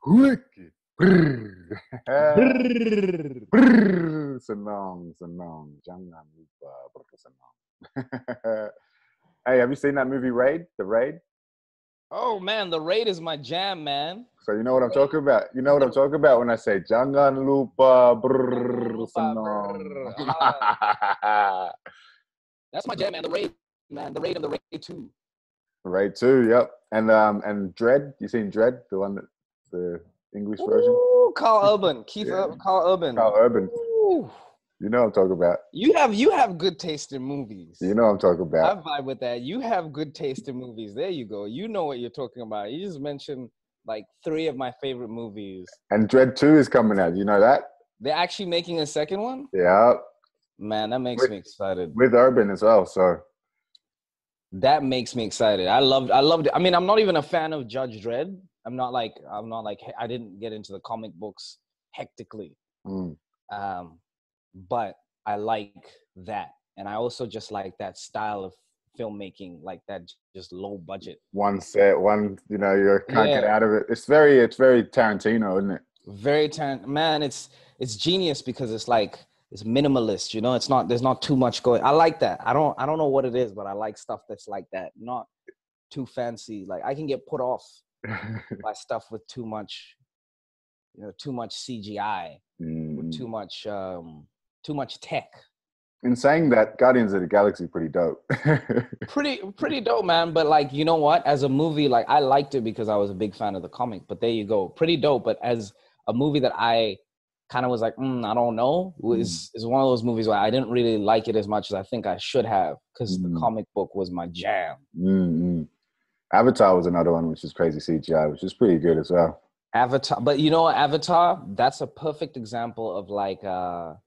Wicked. Brrr. Brrr. Brrr. Senang, senang. Jangan lupa berkesenang. Hey, have you seen that movie Raid? The Raid? Oh man, The Raid is my jam, man. So you know The what I'm Raid, talking about. You know what I'm the talking about when I say jangan lupa Jangan lupa, bersenang. brrr. That's my jam, man. The Raid, man. The Raid and The Raid 2. Raid 2, yep. And Dread, you seen Dread, the one that the English version? Ooh, Carl Urban, Yeah, Carl Urban. Carl Urban. Ooh. You know what I'm talking about. You have good taste in movies. You know what I'm talking I about. vibe with that. You have good taste in movies. There you go. You know what you're talking about. You just mentioned like 3 of my favorite movies. And Dread 2 is coming out. You know that? They're actually making a second one? Yeah. Man, that makes me excited. With Urban as well. So That makes me excited. I loved it. I mean, I'm not even a fan of Judge Dredd. I'm not like I didn't get into the comic books hectically. mm, But I like that. And I also just like that style of filmmaking, like that just low budget. one set, one, you can't get Yeah. out of it. It's very Tarantino, isn't it? Very man, it's genius because it's like it's minimalist, it's not there's not too much going. I like that. I don't know what it is, but I like stuff that's like that, not too fancy. Like I can get put off by stuff with too much CGI or too much tech. In saying that, Guardians of the Galaxy pretty dope. Pretty dope, man. But like, you know what? As a movie, like I liked it because I was a big fan of the comic. But there you go, pretty dope. But as a movie that I kind of was like, I don't know, is one of those movies where I didn't really like it as much as I think I should have because the comic book was my jam. Avatar was another one, which is crazy CGI, which is pretty good as well. Avatar, but you know what? Avatar, that's a perfect example of like the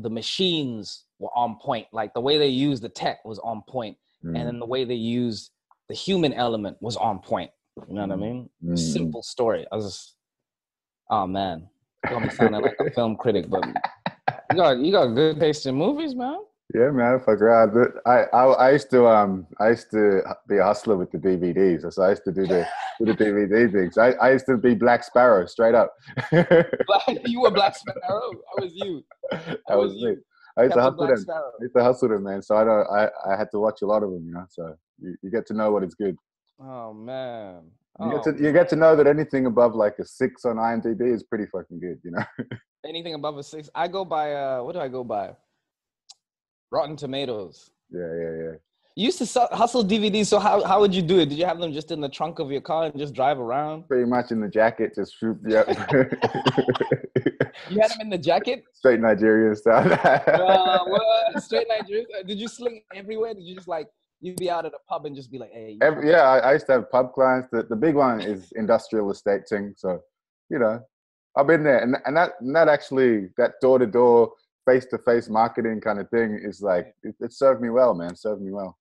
machines were on point. Like the way they used the tech was on point. And then the way they used the human element was on point. You know what I mean? Simple story. I was just, oh man, got me sounding like a film critic, but you got good taste in movies, man. Yeah, man, fuck around. But I used to be a hustler with the DVDs. So I used to do the DVD things. I used to be Black Sparrow straight up. You were Black Sparrow. I was you. That was me. I used to Captain hustle Black them. Sparrow. I used to hustle them, man. So I had to watch a lot of them, So you get to know what it's good. Oh man. You get to know that anything above like a 6 on IMDb is pretty fucking good, Anything above a 6. I go by what do I go by? Rotten Tomatoes. Yeah. You used to hustle DVDs, so how would you do it? Did you have them just in the trunk of your car and just drive around? Pretty much in the jacket, just shoot. Yeah. You had them in the jacket? Straight Nigerian style. What? Straight Nigerian? Did you sling everywhere? Did you just like, you'd be out at a pub and just be like, hey. I used to have pub clients. The big one is industrial estate thing. So, I've been there. And that actually, that door-to-door, face-to-face marketing kind of thing is like, it served me well, man. Served me well.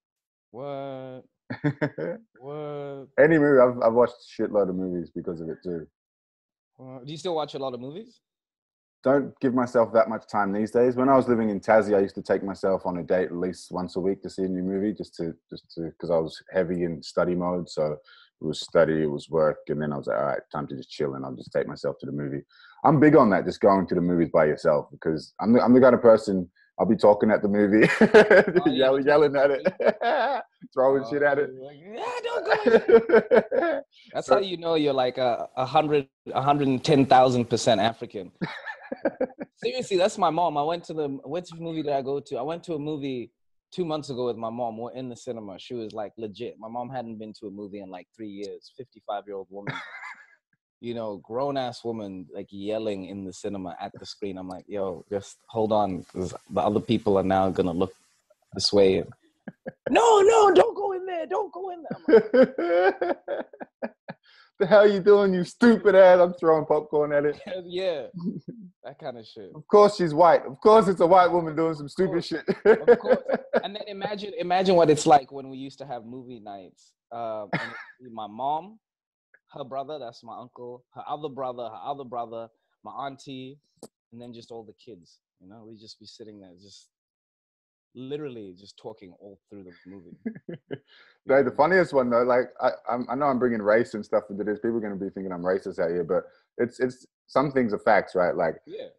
What? What? Any movie, I've watched a shitload of movies because of it too. Do you still watch a lot of movies? Don't give myself that much time these days. When I was living in Tassie, I used to take myself on a date at least once a week to see a new movie, just to because I was heavy in study mode. So it was study, it was work, and then I was like, all right, time to just chill, and I'll just take myself to the movie. I'm big on that, just going to the movies by yourself, because I'm the kind of person. I'll be talking at the movie, yelling at it, throwing shit at it. Like, don't go. That's how you know you're like 110,000% African. Seriously, that's my mom. Which movie did I go to? I went to a movie 2 months ago with my mom. We're in the cinema. She was like legit. My mom hadn't been to a movie in like 3 years. 55-year-old woman. Grown-ass woman, like yelling in the cinema at the screen. I'm like, yo, just hold on, because the other people are now gonna look this way. No, don't go in there. Don't go in there. Like, the hell you doing, you stupid ass? I'm throwing popcorn at it. Yeah, that kind of shit. Of course she's white. Of course it's a white woman doing some stupid shit. Of course. And then imagine what it's like when we used to have movie nights. And my mom, her brother, that's my uncle, her other brother, my auntie, and then just all the kids. We'd just be sitting there, just literally just talking all through the movie. The funniest one though, like I know I'm bringing race and stuff into this. People are going to be thinking I'm racist out here, but it's some things are facts, right? Like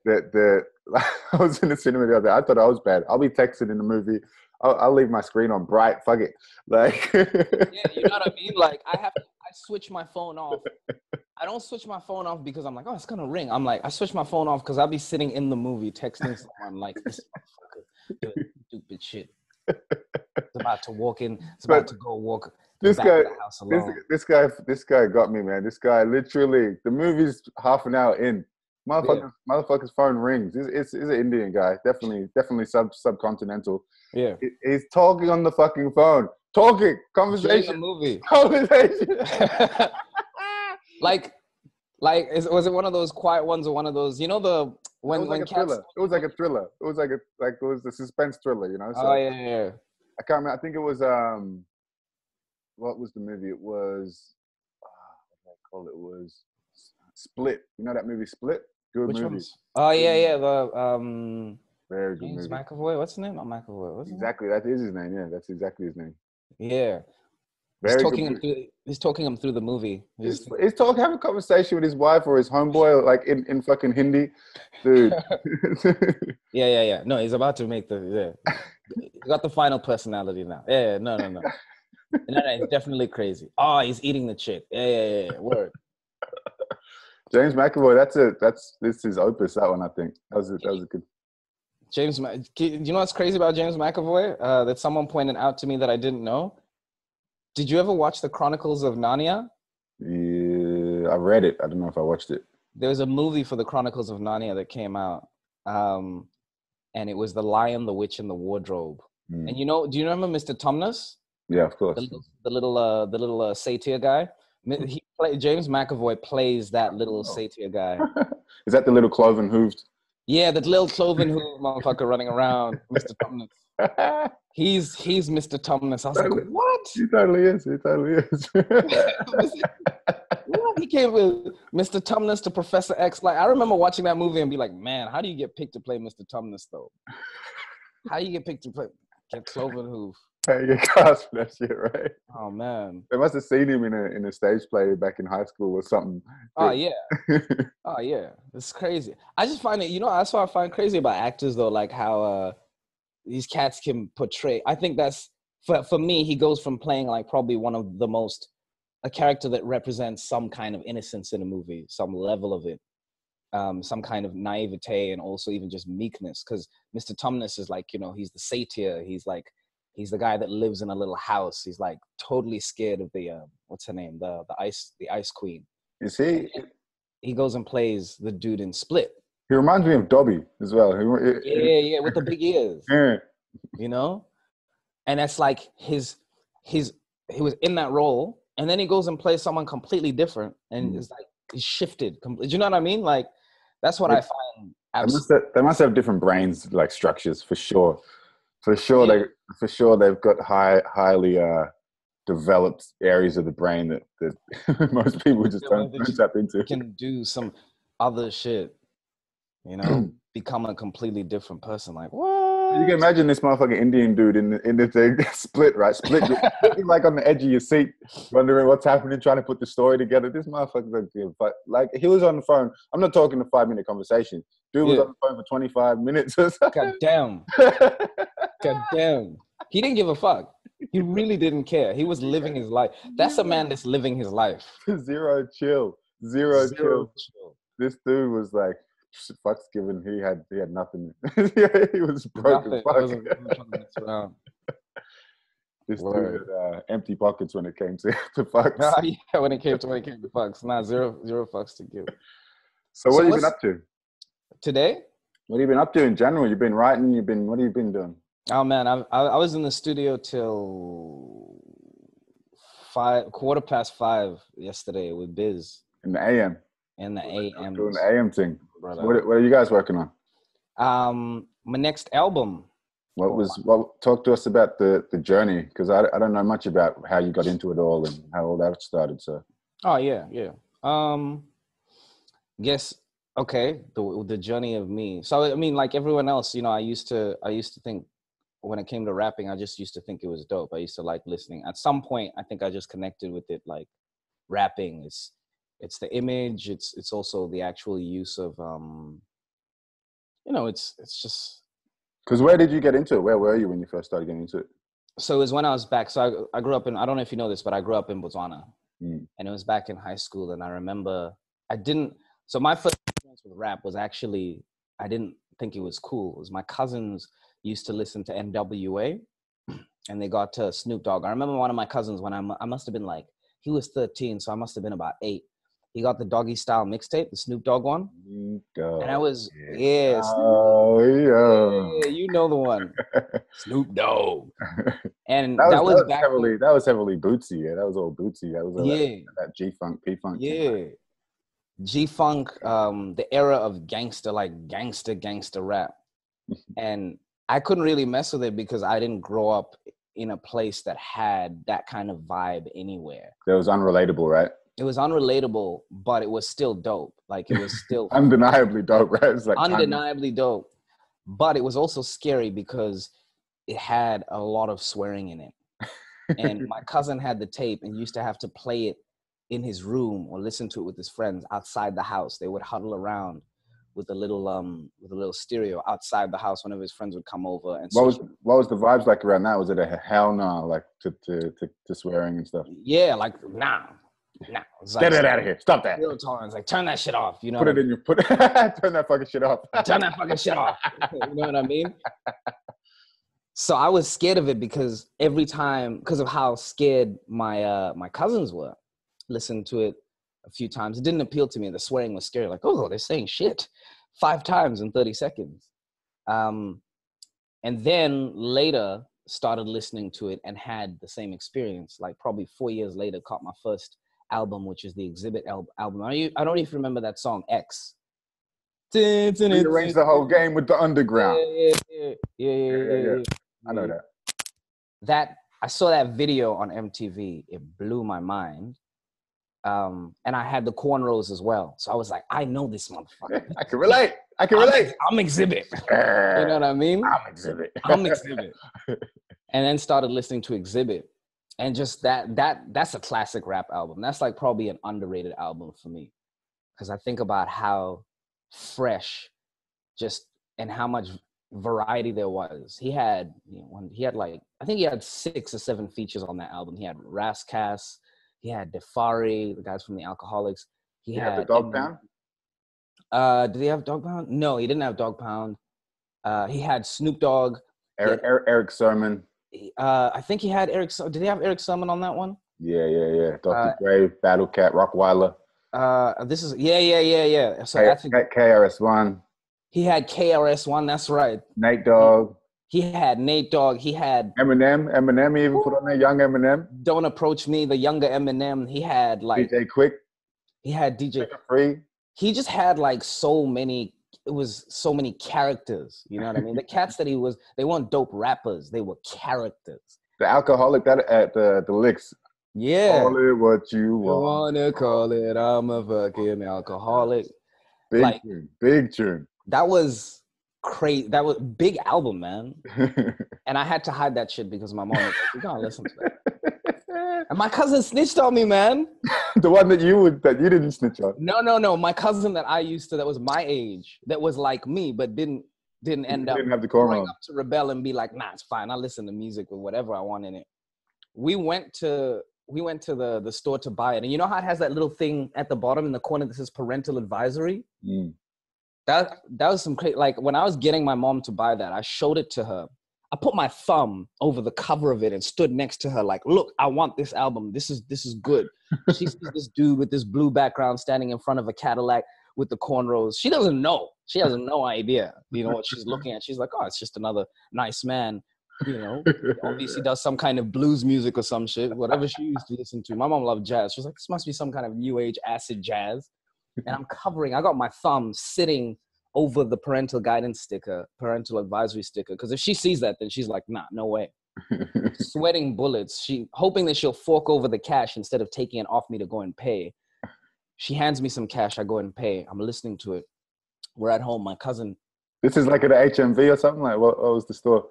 I was in the cinema the other day. I thought I was bad. I'll be texting in the movie. I'll leave my screen on bright. Fuck it. Like yeah, you know what I mean? Like I switch my phone off. I don't switch my phone off because I'm like, oh, it's gonna ring. I'm like, I switch my phone off because I'll be sitting in the movie texting someone like, this motherfucker doing stupid shit. It's about to walk in. It's about to go walk this back guy, to the house alone. This guy got me, man. This guy literally, the movie's half an hour in. Motherfucker's phone rings. It's an Indian guy, definitely subcontinental. Yeah, he's talking on the fucking phone, conversation, the movie, conversation. like, was it one of those quiet ones or one of those? You know when it was like a thriller. It was like a thriller. It was it was a suspense thriller. You know. So oh yeah. I can't remember. I think it was what was the movie? It was what do I call it? It was Split. You know that movie Split? Good Which movie. Ones? Oh yeah. The very good James movie. McAvoy. What's his name? Not McAvoy. What's exactly. That is his name. Yeah, that's exactly his name. Yeah. Very he's talking him through the movie. He's having a conversation with his wife or his homeboy, like in fucking Hindi, dude. Yeah. No, he's about to make he got the final personality now. Yeah, no. No, it's definitely crazy. Oh, he's eating the chick. Yeah. Word. James McAvoy, this is opus, that one, I think. That was a good. Do you know what's crazy about James McAvoy? That someone pointed out to me that I didn't know. Did you ever watch The Chronicles of Narnia? Yeah, I read it. I don't know if I watched it. There was a movie for The Chronicles of Narnia that came out. And it was The Lion, the Witch, and the Wardrobe. And do you remember Mr. Tumnus? Yeah, of course. The little satyr guy. James McAvoy plays that little satyr guy. Is that the little cloven hooved? Yeah, that little cloven hooved motherfucker running around, Mr. Tumnus. He's Mr. Tumnus. I was like, what? He totally is. What? He came with Mr. Tumnus to Professor X. Like, I remember watching that movie and be like, man, how do you get picked to play Mr. Tumnus though? How do you get picked to get cloven hoof? Hey, you cast for that shit, right? Oh man, they must have seen him in a stage play back in high school or something. Oh yeah, it's crazy. I just find it, that's what I find crazy about actors though, like how these cats can portray. I think that's for me. He goes from playing like probably one of the most a character that represents some kind of innocence in a movie, some level of it, some kind of naivete, and also even just meekness. Because Mr. Tumnus is like, he's the satyr. He's the guy that lives in a little house. He's like totally scared of the what's her name, the ice queen. Is he? He goes and plays the dude in Split. He reminds me of Dobby as well. Yeah, with the big ears. Yeah. And that's like he was in that role, and then he goes and plays someone completely different, and it's like he's shifted. Do you know what I mean? Like that's what I find. They must have different brains, like structures, for sure. For sure, they've got highly developed areas of the brain that most people just don't tap into. Can do some other shit, become a completely different person. Like what? You can imagine this motherfucking Indian dude in the thing, Split, right? Split, you're like on the edge of your seat, wondering what's happening, trying to put the story together. This motherfucker don't give a fuck. Like he was on the phone. I'm not talking a 5-minute conversation. Dude was on the phone for 25 minutes or something. God damn. He didn't give a fuck. He really didn't care. He was living his life. That's a man that's living his life. Zero chill. This dude was like, fuck's given. He had nothing. He was broke as fuck. This dude had empty pockets when it came to fucks. Yeah, when it came to fucks. Nah, zero fucks to give. So what have you been up to? Today? What have you been up to in general? You've been writing, what have you been doing? Oh man, I was in the studio till 5:15 yesterday with Biz. In the AM? In the AM. Doing the AM thing. So what are you guys working on? My next album. Talk to us about the journey, because I don't know much about how you got into it all and how all that started, so. Oh yeah. Guess okay, the journey of me. So I mean, like everyone else, I used to think when it came to rapping, I just used to think it was dope. I used to like listening. At some point, I think I just connected with it. Like rapping, it's the image. It's also the actual use of it's just. Because where did you get into it? Where were you when you first started getting into it? So it was when I was back. So I grew up in, I don't know if you know this, but I grew up in Botswana. And it was back in high school. And I remember so my first experience with rap was actually, I didn't think it was cool. It was my cousins used to listen to NWA and they got to Snoop Dogg. I remember one of my cousins when I must have been like, he was 13, so I must have been about 8. He got the Doggy Style mixtape, the Snoop Dogg one. And I was, yeah. Oh, yeah. You know the one. Snoop Dogg. And that was back heavily, that was heavily Bootsy. Yeah, that was all Bootsy. That was that G-Funk, P-Funk. Yeah. G-Funk, the era of gangster rap. And I couldn't really mess with it because I didn't grow up in a place that had that kind of vibe anywhere. It was unrelatable, right? It was unrelatable, but it was still dope. Like it was still undeniably dope, right? It's like undeniably dope. But it was also scary because it had a lot of swearing in it. And my cousin had the tape and used to have to play it in his room or listen to it with his friends outside the house. They would huddle around with a little stereo outside the house whenever his friends would come over. And what was the vibes like around that? Was it a hell no, like to swearing and stuff? Yeah, like nah. Like, get it out of here! Stop that! Zero tolerance. Like turn that shit off. You know. Turn that fucking shit off. Turn that fucking shit off. You know what I mean? So I was scared of it because every time, because of how scared my cousins were, listened to it a few times. It didn't appeal to me. The swearing was scary. Like, oh, they're saying shit 5 times in 30 seconds. And then later started listening to it and had the same experience. Like probably 4 years later, caught my first album, which is the Exhibit album. I don't even remember that song, X. Rearrange the whole game with the underground. Yeah. I know that. I saw that video on MTV. It blew my mind. And I had the cornrows as well. So I was like, I know this motherfucker. I can relate. I'm Exhibit. You know what I mean? I'm Exhibit. And then started listening to Exhibit. And just that's a classic rap album. That's like probably an underrated album for me. Because I think about how fresh and how much variety there was. He had like, I think he had 6 or 7 features on that album. He had Ras Kass, he had Defari, the guys from the Alcoholics. He had the Dog Pound. Did he have Dog Pound? No, he didn't have Dog Pound. He had Snoop Dogg. Eric Sermon. I think he had Eric. Did he have Eric Sermon on that one? Yeah. Dr. Dre, Battle Cat, Rockweiler. This is yeah. So that's KRS-One. He had KRS-One. That's right. Nate Dogg. He had Nate Dogg. He had Eminem. He even put on there, young Eminem. Don't Approach Me, the younger Eminem. He had like DJ Quick. He had DJ Free. He just had like so many. It was so many characters. You know what I mean? The cats that they weren't dope rappers. They were characters. The Alcoholic, that at the licks. Yeah. Call it what you want. Wanna call it? I'm a fucking alcoholic. Big tune. That was crazy. That was big album, man. And I had to hide that shit because my mom was like, "You gotta listen to that." And my cousin snitched on me, man. The one that you didn't snitch on. No. My cousin that was my age, that was like me, but didn't end up didn't have the going up to rebel and be like, nah, it's fine. I listen to music with whatever I want in it. We went to the store to buy it. And you know how it has that little thing at the bottom in the corner that says parental advisory? Mm. That was some crazy, like when I was getting my mom to buy that, I showed it to her. I put my thumb over the cover of it and stood next to her like, look, I want this album. This is good. She sees this dude with this blue background standing in front of a Cadillac with the cornrows. She doesn't know. She has no idea, what she's looking at. She's like, oh, it's just another nice man, obviously does some kind of blues music or some shit, whatever she used to listen to. My mom loved jazz. She was like, this must be some kind of new age acid jazz. And I got my thumb sitting over the parental advisory sticker. Because if she sees that, then she's like, nah, no way. Sweating bullets. Hoping that she'll fork over the cash instead of taking it off me to go and pay. She hands me some cash. I go and pay. I'm listening to it. We're at home. My cousin. This is like at an HMV or something? Like, what was the store?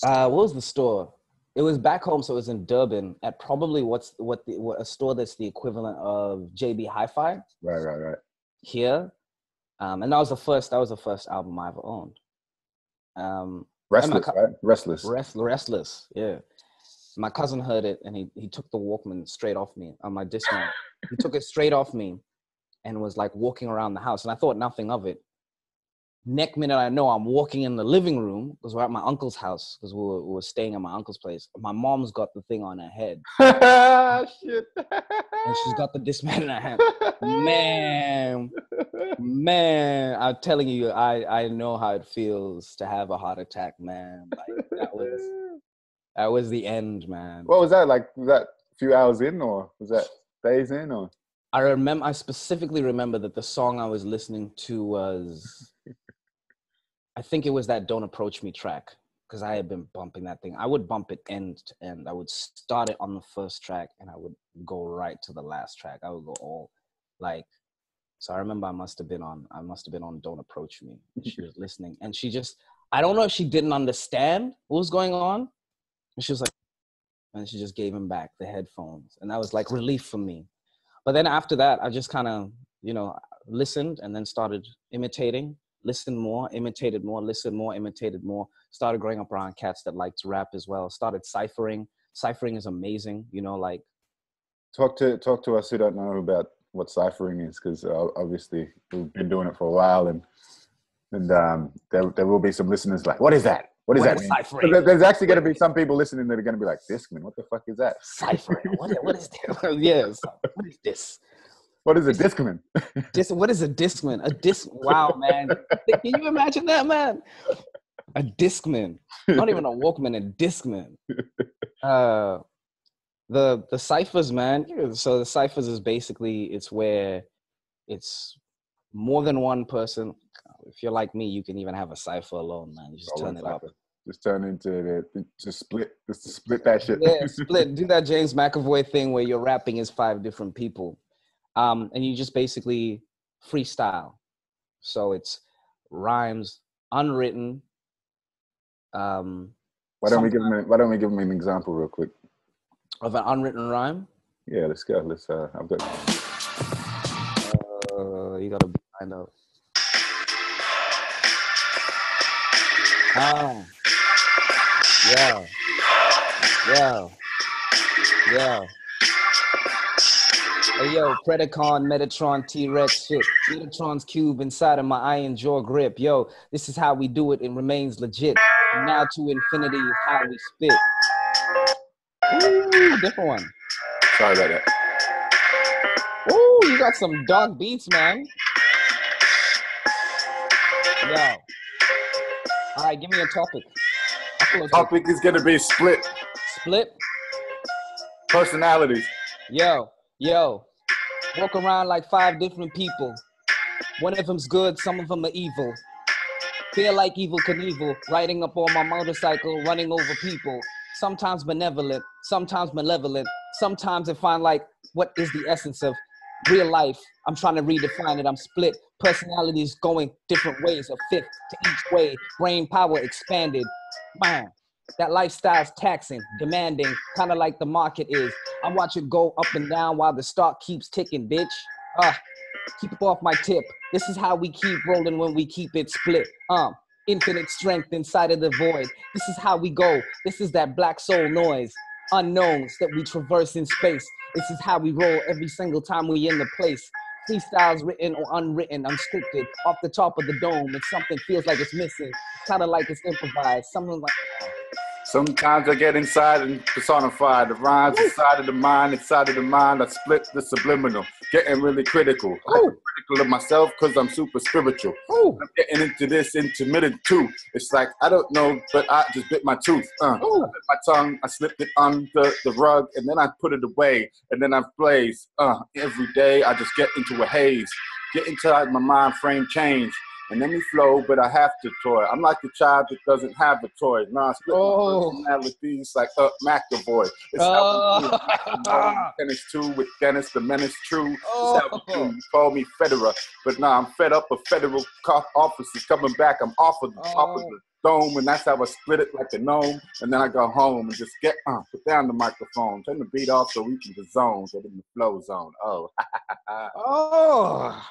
What was the store? It was back home, so it was in Durban at probably what a store that's the equivalent of JB Hi-Fi. Right. Here, and that was the first album I ever owned. Restless, right? Restless, yeah. My cousin heard it, and he took the Walkman straight off me on my Discman. He took it straight off me, and was like walking around the house, and I thought nothing of it. Next minute, I know I'm walking in the living room because we're at my uncle's house because we were staying at my uncle's place. My mom's got the thing on her head. Shit. And she's got the Discman in her hand. Man, I'm telling you, I know how it feels to have a heart attack, man. Like that was the end, man. What was that like? Was that a few hours in, or was that days in, or? I specifically remember that the song I was listening to was, I think it was that Don't Approach Me track, because I had been bumping that thing. I would bump it end to end. I would start it on the first track and I would go right to the last track. I would go all like, so I remember I must have been on Don't Approach Me. And she was listening and she just, I don't know if she didn't understand what was going on. And she was like, and she just gave him back the headphones. And that was like relief for me. But then after that, I just kind of, listened and then started imitating. Listened more, imitated more, listened more, imitated more. Started growing up around cats that like to rap as well. Started ciphering. Ciphering is amazing, like. Talk to us who don't know about what ciphering is, because obviously we've been doing it for a while, and there will be some listeners like, what is that? What does that mean? Ciphering? There's actually going to be some people listening that are going to be like, Discman, what the fuck is that? Ciphering. What is that? Yes. What is this? What is a Discman? What is a Discman? Wow, man. Can you imagine that, man? A Discman. Not even a Walkman, a Discman. The ciphers, man. So the ciphers is basically, it's where it's more than one person. If you're like me, you can even have a cipher alone, man. You just turn it up. Just turn into just split that shit. Yeah, split. Do that James McAvoy thing where your rapping is 5 different people. And you just basically freestyle. So it's rhymes, unwritten. Why don't we give him an example real quick of an unwritten rhyme? Yeah, let's go. I've got. You gotta find out. Yeah. Hey, yo, Predacon, Metatron, T-Rex shit. Metatron's cube inside of my iron jaw grip. Yo, this is how we do it. It remains legit. And now to infinity is how we spit. Ooh, different one. Sorry about that. Ooh, you got some dark beats, man. Yo. All right, give me a topic. Topic is going to be split. Split? Personalities. Yo. Walk around like 5 different people. One of them's good, some of them are evil. Feel like Evel Knievel, riding up on my motorcycle, running over people. Sometimes benevolent, sometimes malevolent. Sometimes I find like, what is the essence of real life? I'm trying to redefine it. I'm split. Personalities going different ways, a fifth to each way. Brain power expanded. Man, that lifestyle's taxing, demanding, kind of like the market is. I watch it go up and down while the stock keeps ticking, bitch. Keep it off my tip. This is how we keep rolling when we keep it split. Infinite strength inside of the void. This is how we go. This is that black soul noise. Unknowns that we traverse in space. This is how we roll every single time we in the place. Freestyles written or unwritten, unscripted, off the top of the dome. If something feels like it's missing, it's kind of like it's improvised. Something like. Sometimes I get inside and personify the rhymes inside of the mind. Inside of the mind, I split the subliminal, getting really critical. Critical of myself because I'm super spiritual. I'm getting into this intermittent too. It's like, I don't know, but I just bit my tooth. I bit my tongue, I slipped it under the rug, and then I put it away, and then I blaze. Every day I just get into a haze, get inside my mind frame change. And then we flow, but I have to toy. I'm like the child that doesn't have a toy. Nah, split my personalities like McAvoy. It's how we do. Tennis too with Dennis the Menace true. It's how we do. You call me Federer, but nah, I'm fed up of federal officers coming back. I'm off of the top of the dome, and that's how I split it like a gnome. And then I go home and just put down the microphone, turn the beat off so we can the zone, get in the flow zone. Oh. Oh.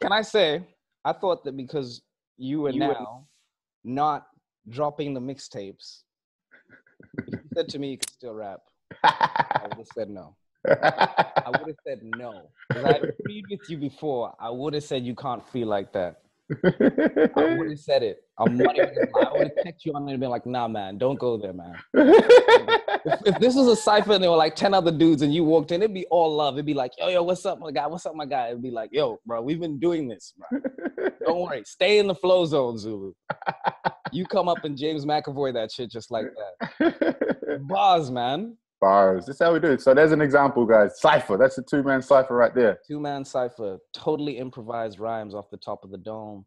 Can I say, I thought that because you were now not dropping the mixtapes, if you said to me you could still rap, I would have said no. I would have said no. Because I agreed with you before. I would have said you can't feel like that. I would have said it. I'm not even gonna lie. I would have checked you on it and been like, nah, man, don't go there, man. If this was a cypher and there were like 10 other dudes and you walked in, it'd be all love. It'd be like, yo, what's up, my guy? What's up, my guy? It'd be like, yo, bro, we've been doing this, bro. Don't worry. Stay in the flow zone, Zulu. You come up and James McAvoy that shit just like that. Bars, man. Bars. That's how we do it. So there's an example, guys. Cypher. That's a 2-man cypher right there. 2-man cypher. Totally improvised rhymes off the top of the dome.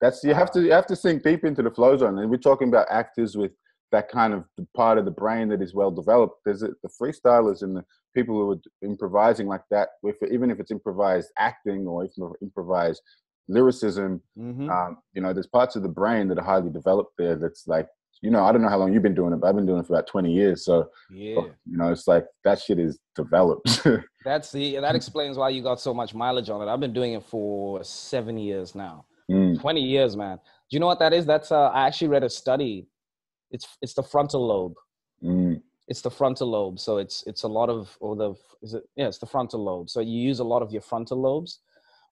That's you have to sink deep into the flow zone. And we're talking about actors with that kind of part of the brain that is well developed. There's the freestylers and the people who are improvising like that, even if it's improvised acting or improvised lyricism, there's parts of the brain that are highly developed there. That's like, I don't know how long you've been doing it, but I've been doing it for about 20 years. So, it's like that shit is developed. That explains why you got so much mileage on it. I've been doing it for 7 years now. 20 years, man. Do you know what that is? That's I actually read a study. It's the frontal lobe. It's the frontal lobe. So it's a lot of it's the frontal lobe. So you use a lot of your frontal lobes,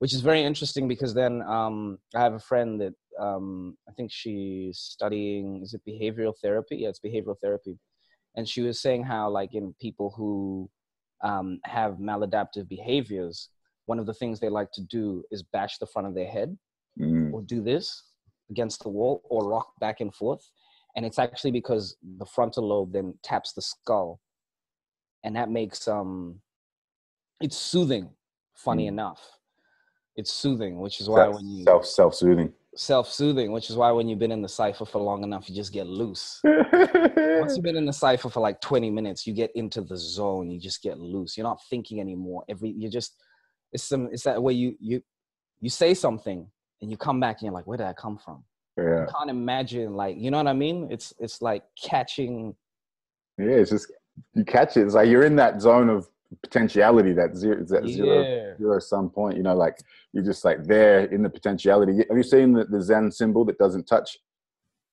which is very interesting because then I have a friend that I think she's studying, is it behavioral therapy? Yeah, it's behavioral therapy. And she was saying how like in people who have maladaptive behaviors, one of the things they like to do is bash the front of their head or do this against the wall or rock back and forth. And it's actually because the frontal lobe then taps the skull. And that makes, it's soothing, funny enough. It's soothing, which is why when you... Self-soothing, which is why when you've been in the cypher for long enough, you just get loose. Once you've been in the cypher for like 20 minutes, you get into the zone, you just get loose. You're not thinking anymore. It's that way you say something and you come back and you're like, where did I come from? Yeah. You can't imagine, like, you know what I mean? It's like catching. Yeah, it's just, you catch it. It's like you're in that zone of potentiality, that zero sum point, like you're just like there in the potentiality. Have you seen the Zen symbol that doesn't touch?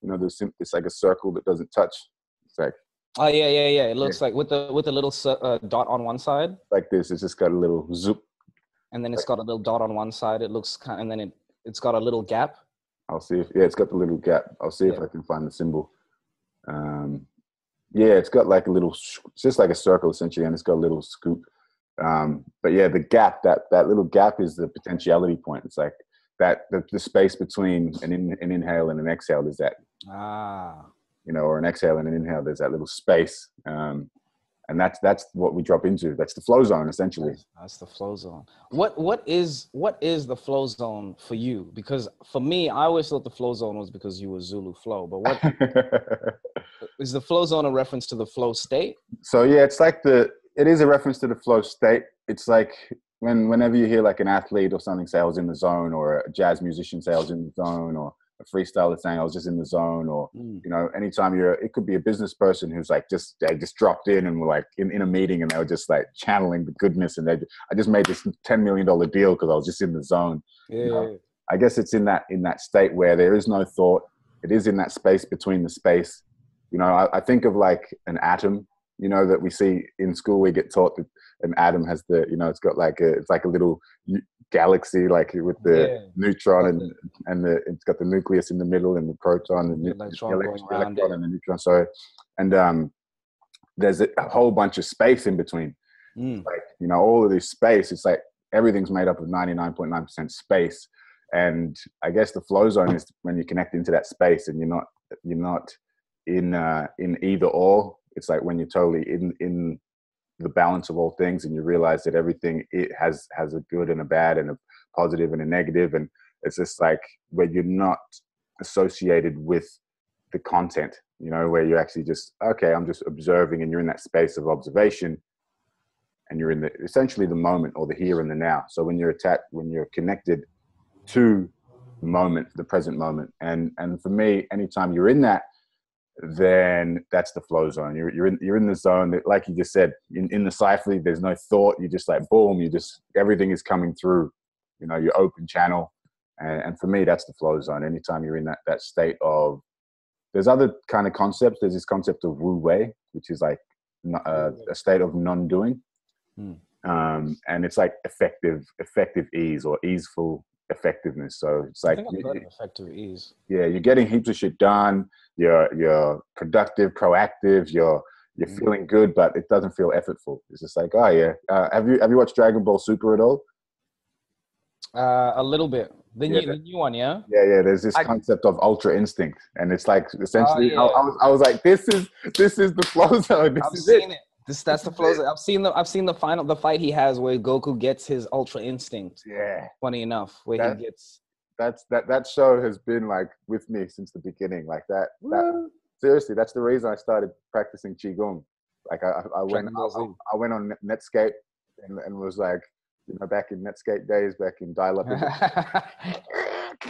It's like a circle that doesn't touch. It's like, oh yeah. It looks like with the little dot on one side. Like this, it's just got a little zoop. And then it's got a little dot on one side. It looks and then it's got a little gap. I'll see if it's got the little gap. I'll see if I can find the symbol. It's got like a little, it's just like a circle essentially, and it's got a little scoop. But yeah, the gap, that little gap is the potentiality point. It's like that the space between an inhale and an exhale is that. Or an exhale and an inhale. There's that little space. And that's what we drop into. That's the flow zone, essentially. That's the flow zone. What is the flow zone for you? Because for me, I always thought the flow zone was because you were Zulu flow. But what is the flow zone a reference to the flow state? So yeah, it's like it is a reference to the flow state. It's like whenever you hear like an athlete or something say I was in the zone, or a jazz musician say I was in the zone, or a freestyler saying I was just in the zone, or anytime it could be a business person who's like they just dropped in and were like in a meeting and they were just like channeling the goodness, and I just made this $10 million deal because I was just in the zone. I guess it's in that state where there is no thought. It is in that space between the space. I think of like an atom, that we see in school. We get taught that an atom has it's got like it's like a little galaxy, like with the neutron and it's got the nucleus in the middle and the proton and the electron and the neutron. So, and there's a whole bunch of space in between. Like, all of this space, it's like everything's made up of 99.9% space. And I guess the flow zone is when you connect into that space and you're not in either or. It's like when you're totally in the balance of all things, and you realize that everything it has a good and a bad and a positive and a negative, and it's just like where you're not associated with the content, where you're actually just, okay, I'm just observing, and you're in that space of observation, and you're in essentially the moment, or the here and the now. So when you're connected to moment, the present moment. And for me, anytime you're in that, then that's the flow zone. You're in the zone that, like you just said, in the cipher, there's no thought. You just like boom, everything is coming through. You know, your open channel. And for me, that's the flow zone. Anytime you're in that state of, there's other kind of concepts. There's this concept of Wu Wei, which is like a state of non-doing. And it's like effective ease or easeful effectiveness. So it's like, I think I've heard of effective ease. Yeah, you're getting heaps of shit done. You're productive, proactive. You're feeling good, but it doesn't feel effortful. It's just like, oh yeah. Have you watched Dragon Ball Super at all? A little bit. The new one, yeah. Yeah. There's this concept of ultra instinct, and it's like essentially, I was like, this is the flow zone. I've seen it. That's the flow zone. I've seen the fight he has where Goku gets his ultra instinct. Yeah. Funny enough, where he gets. That show has been like with me since the beginning. Like that seriously, that's the reason I started practicing Qigong. Like I went on Netscape and was like, you know, back in Netscape days, back in dial-up.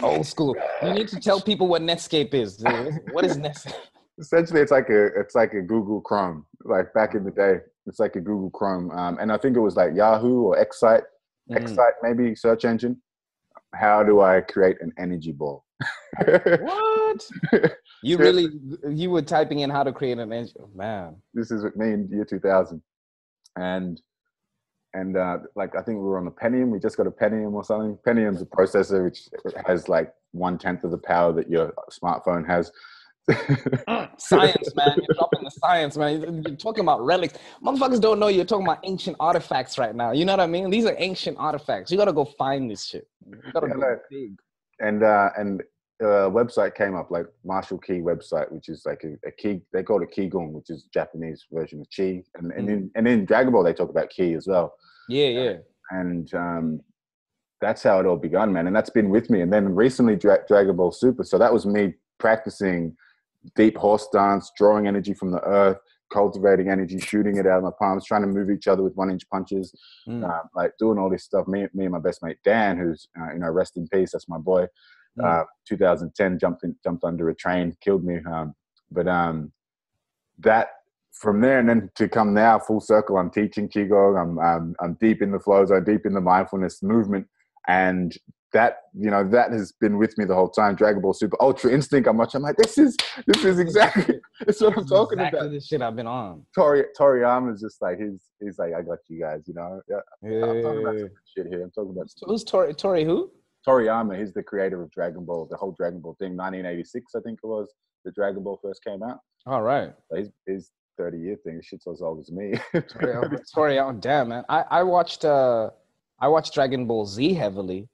Old school. You need to tell people what Netscape is. What is Netscape? Essentially, it's like a Google Chrome. Like back in the day, it's like a Google Chrome. And I think it was like Yahoo or Excite maybe search engine. How do I create an energy ball? What? You were typing in how to create an energy, man. This is with me in year 2000, and like I think we were on the Pentium. We just got a Pentium or something. Pentium's a processor which has like 1/10 of the power that your smartphone has. Science, man. You're dropping the science, man. You're talking about relics. Motherfuckers don't know you're talking about ancient artifacts right now. You know what I mean? These are ancient artifacts. You gotta go find this shit. You gotta go big. And a website came up, like Marshall Key website, which is like a key. They call it Qigong, which is Japanese version of Qi. And in Dragon Ball they talk about Qi as well. Yeah. And that's how it all begun, man. And that's been with me. And then recently Dragon Ball Super. So that was me practicing deep horse dance, drawing energy from the earth, cultivating energy, shooting it out of my palms, trying to move each other with 1-inch punches, like doing all this stuff. Me and my best mate Dan, who's rest in peace, that's my boy. 2010 jumped under a train, killed me. But that from there, and then to come now full circle, I'm teaching Qigong. I'm deep in the flow zone, deep in the mindfulness movement, and that has been with me the whole time. Dragon Ball Super, Ultra Instinct. I'm like, this is exactly it's what I'm talking about. This shit I've been on. Toriyama's just like he's like, I got you guys. I'm talking about some shit here. I'm talking about who's Tori who? Toriyama. He's the creator of Dragon Ball, the whole Dragon Ball thing. 1986, I think it was. The Dragon Ball first came out. All right. So his 30-year thing. Shit's as old as me. Toriyama, damn man. I watched Dragon Ball Z heavily.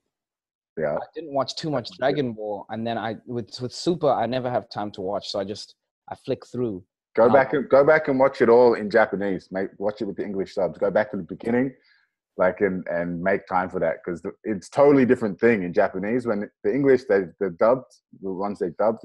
Yeah. I didn't watch too much Dragon Ball, and then with Super, I never have time to watch, so I flick through. Go back and watch it all in Japanese. Watch it with the English subs. Go back to the beginning, and make time for that, because it's totally different thing in Japanese. When the English, they're dubbed, the ones they dubbed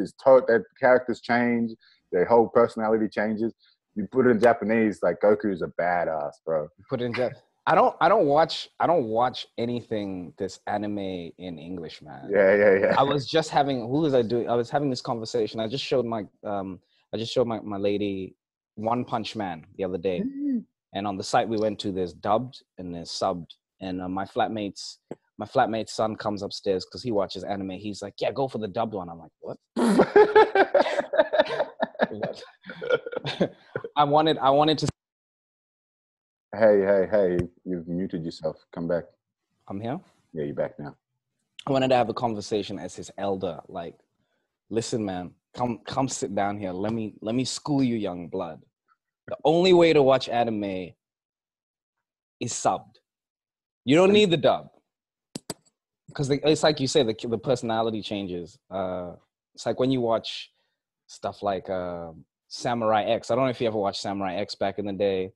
their characters change, their whole personality changes. You put it in Japanese, like Goku's a badass, bro. Put it in Japanese. I don't watch anything that's anime in English, man. Yeah. I was just having this conversation. I just showed my lady One Punch Man the other day. And on the site we went to, there's dubbed and there's subbed. And my flatmate's son comes upstairs because he watches anime. He's like, yeah, go for the dubbed one. I'm like, what? I wanted to. Hey, you've muted yourself. Come back. I'm here? Yeah, you're back now. I wanted to have a conversation as his elder. Like, listen, man, come sit down here. Let me school you, young blood. The only way to watch anime is subbed. You don't need the dub. Because it's like you say, the personality changes. It's like when you watch stuff like Samurai X. I don't know if you ever watched Samurai X back in the day.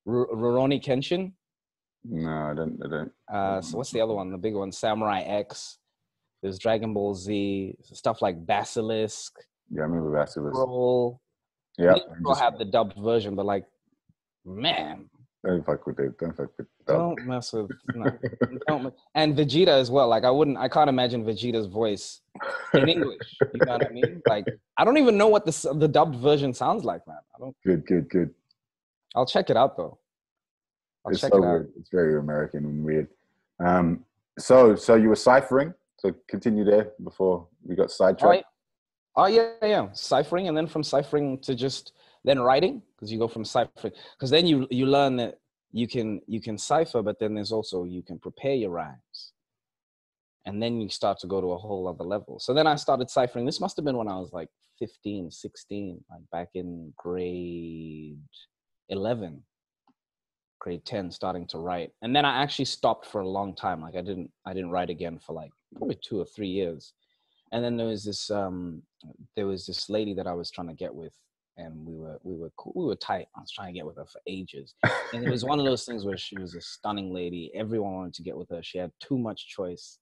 Rurouni Kenshin? No, I don't. So what's the other one? The big one, Samurai X. There's Dragon Ball Z, stuff like Basilisk. Yeah, I remember Basilisk. Scroll. Yeah. People have the dubbed version, but like, man, Don't fuck with it. Don't fuck with it. Don't mess with no. And Vegeta as well. Like I can't imagine Vegeta's voice in English. You know what I mean? Like I don't even know what the dubbed version sounds like, man. I don't. Good. I'll check it out though. It's so weird. It's very American and weird. So you were ciphering. So continue there before we got sidetracked. Oh yeah. Ciphering, and then from ciphering to just then writing, because you go from ciphering, because then you learn that you can cipher, but then there's also you can prepare your rhymes, and then you start to go to a whole other level. So then I started ciphering. This must have been when I was like 15, 16, like back in grade 11. Grade 10, starting to write. And then I actually stopped for a long time. Like I didn't write again for like probably 2 or 3 years. And then there was this lady that I was trying to get with, and we were cool. We were tight. I was trying to get with her for ages. And it was one of those things where she was a stunning lady. Everyone wanted to get with her. She had too much choice.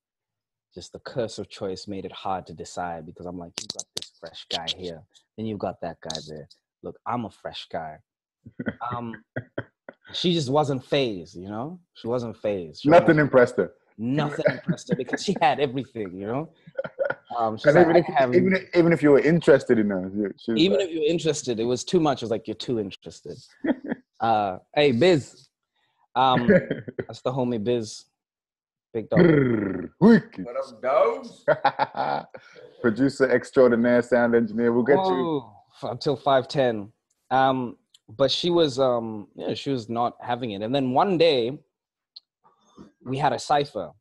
Just the curse of choice made it hard to decide, because I'm like, you've got this fresh guy here, then you've got that guy there. Look, I'm a fresh guy. She just wasn't phased, you know? She wasn't phased. Nothing impressed her. Nothing impressed her, because she had everything, you know? She's like, even if you were interested in her. Even if you were interested, it was too much. It was like, you're too interested. Hey, Biz. That's the homie Biz. Big dog. What up, dogs? Producer extraordinaire, sound engineer. We'll get you. Until 5'10". But she was she was not having it. And then one day we had a cipher.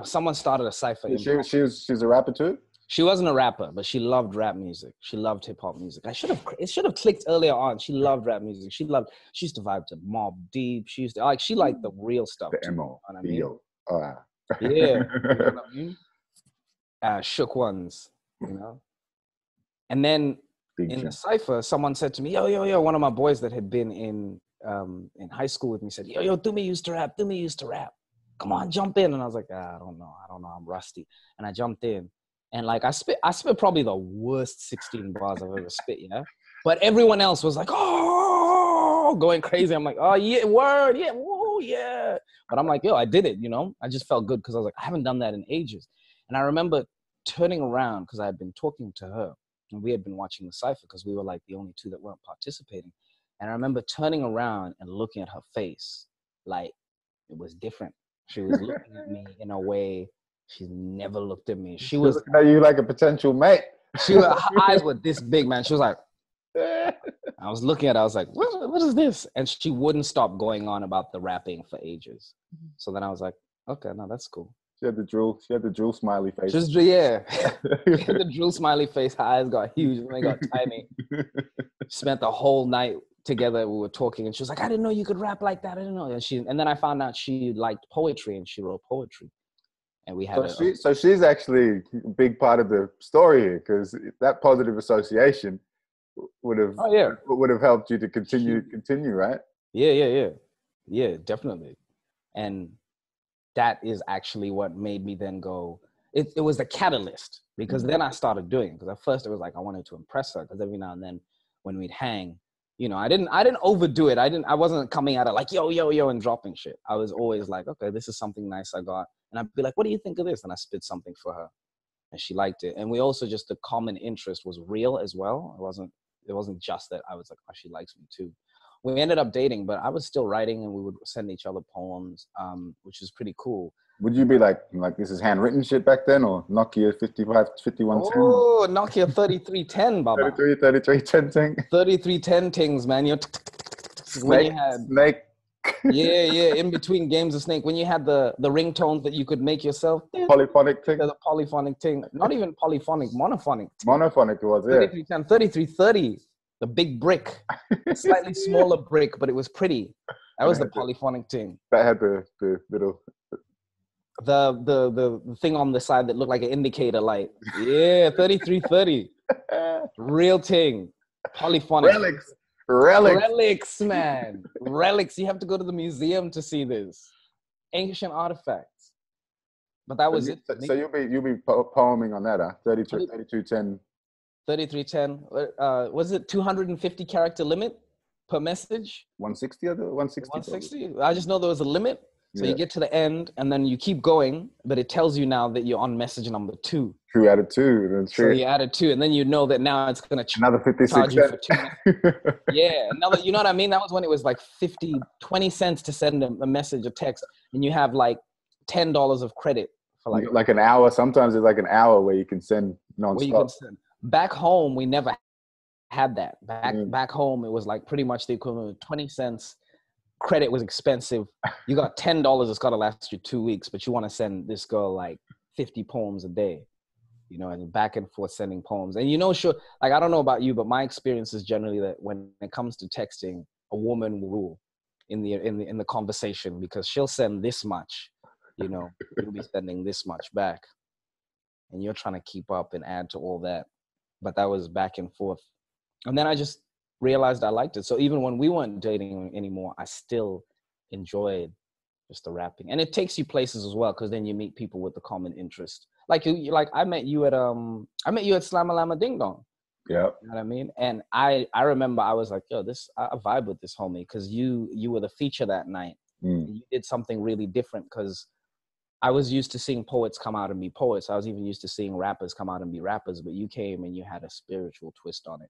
Someone started a cipher. She's a rapper too? She wasn't a rapper, but she loved rap music. She loved hip hop music. It should have clicked earlier on. She loved rap music. She used to vibe to Mobb Deep. She liked the real stuff. The MO. You know what I mean? Yeah. You know what I mean? Shook Ones, you know? And then in the cipher, someone said to me, yo, one of my boys that had been in high school with me said, yo, Dumi used to rap. Come on, jump in. And I was like, I don't know, I'm rusty. And I jumped in, and like I spit probably the worst 16 bars I've ever spit, yeah? But everyone else was like, oh, going crazy. I'm like, oh yeah, word, yeah, whoa, yeah. But I'm like, yo, I did it, you know? I just felt good, because I was like, I haven't done that in ages. And I remember turning around, because I had been talking to her, and we had been watching the cipher, because we were like the only two that weren't participating. And I remember turning around and looking at her face, like it was different. She was looking at me in a way she's never looked at me. She was looking at you like a potential mate. Her eyes were this big, man. She was like, I was looking at her, I was like, what is this? And she wouldn't stop going on about the rapping for ages. So then I was like, okay, no, that's cool. She had the drool smiley face. Yeah. She had the drool smiley face. Her eyes got huge and they got tiny. Spent the whole night together. We were talking, and she was like, I didn't know you could rap like that. I didn't know. And then I found out she liked poetry, and she wrote poetry. And we had so she's actually a big part of the story here, because that positive association would have helped you to continue, right? Yeah, definitely. And that is actually what made me then go, it was the catalyst, because then I started doing, because at first it was like I wanted to impress her, because every now and then when we'd hang, you know, I didn't overdo it. I wasn't coming at it like yo and dropping shit. I was always like, okay, this is something nice I got, and I'd be like, what do you think of this? And I spit something for her, and she liked it. And we also, just the common interest was real as well. It wasn't just that I was like, oh, she likes me too. We ended up dating, but I was still writing, and we would send each other poems, which is pretty cool. Would you be like this is handwritten shit back then, or Nokia 5110? Oh, Nokia 3310, Baba. 3310 thing. 3310 things, man. Snake. Yeah. In between games of Snake, when you had the ringtones that you could make yourself. Polyphonic thing. The polyphonic thing. Not even polyphonic, monophonic. Monophonic it was, yeah. 3310, 3330. The big brick. A slightly smaller brick, but it was pretty. That was the polyphonic thing. That had the little... The thing on the side that looked like an indicator light. Yeah, 3330. Real thing. Polyphonic. Relics, man. Relics. You have to go to the museum to see this. Ancient artifacts. But that was it. So you'll be poeming on that, huh? 3210. 3310. Was it 250 character limit per message. 160 or 160? 160. I just know there was a limit. So Yeah. you get to the end and then you keep going, but it tells you now that you're on message number 2. True, added 2. That's so you added 2, and then you know that now it's going to another 56 charge you for cents. 2. Yeah, another. You know what I mean? That was when it was like 20 cents to send a message or text, and you have like $10 of credit for like an hour. Sometimes it's like an hour where you can send nonstop. Where you can send. Back home, we never had that. Back home, it was like pretty much the equivalent of 20 cents. Credit was expensive. You got $10. It's got to last you 2 weeks, but you want to send this girl like 50 poems a day, you know, and back and forth sending poems. And you know, sure, like I don't know about you, but my experience is generally that when it comes to texting, a woman will rule in the conversation, because she'll send this much, you know, you'll be sending this much back, and you're trying to keep up and add to all that. But that was back and forth, and then I just realized I liked it. So even when we weren't dating anymore, I still enjoyed just the rapping. And it takes you places as well, because then you meet people with the common interest. Like I met you at Slamma Lamma Ding Dong. Yeah. You know what I mean? And I remember I was like, yo, I vibe with this homie, because you were the feature that night. You did something really different, because I was used to seeing poets come out and be poets. I was even used to seeing rappers come out and be rappers, but you came and you had a spiritual twist on it.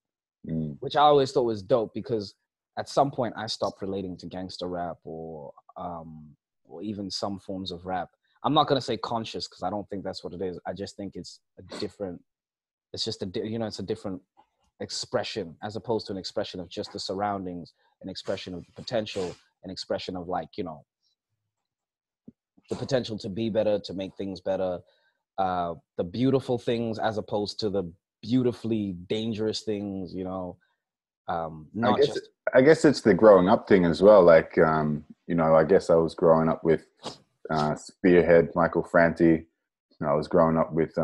Which I always thought was dope, because at some point I stopped relating to gangster rap or even some forms of rap. I'm not gonna say conscious, because I don't think that's what it is. I just think it's a different expression, as opposed to an expression of just the surroundings, an expression of the potential, an expression of like, you know, the potential to be better, to make things better, the beautiful things as opposed to the beautifully dangerous things, you know. I guess it's the growing up thing as well. Like, you know, I guess I was growing up with Spearhead, Michael Franti. I was growing up with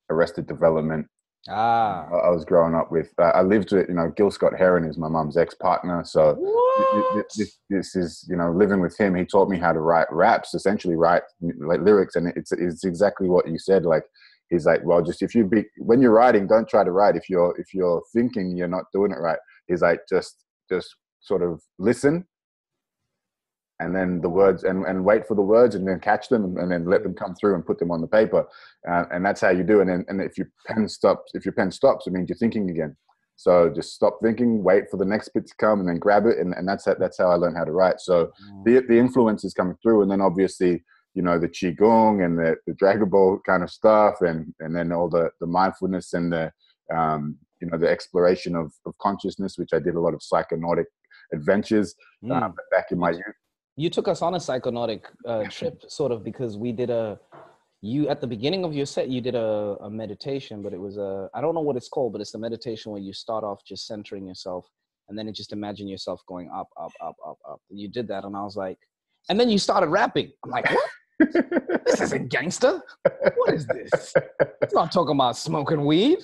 Arrested Development. I was growing up with, I lived with, you know, Gil Scott-Heron is my mum's ex-partner. So this is, you know, living with him, he taught me how to write raps, essentially write like lyrics. And it's exactly what you said. Like, he's like, well, just when you're writing, don't try to write. If you're thinking you're not doing it right, he's like, just sort of listen, and then the words, and wait for the words, and then catch them, and then let them come through and put them on the paper, and that's how you do it. And if your pen stops, it means you're thinking again. So just stop thinking, wait for the next bit to come, and then grab it, and that's how I learned how to write. So the influence is coming through, and then obviously, you know, the Qigong and the Dragon Ball kind of stuff, and then all the mindfulness and the you know, the exploration of consciousness, which I did a lot of psychonautic adventures back in my youth. You took us on a psychonautic trip, sort of, because we did at the beginning of your set, you did a meditation, but it was I don't know what it's called, but it's a meditation where you start off just centering yourself, and then you just imagine yourself going up, up, up, up, up. And you did that, and I was like, and then you started rapping. I'm like, what? This isn't gangster. What is this? He's not talking about smoking weed.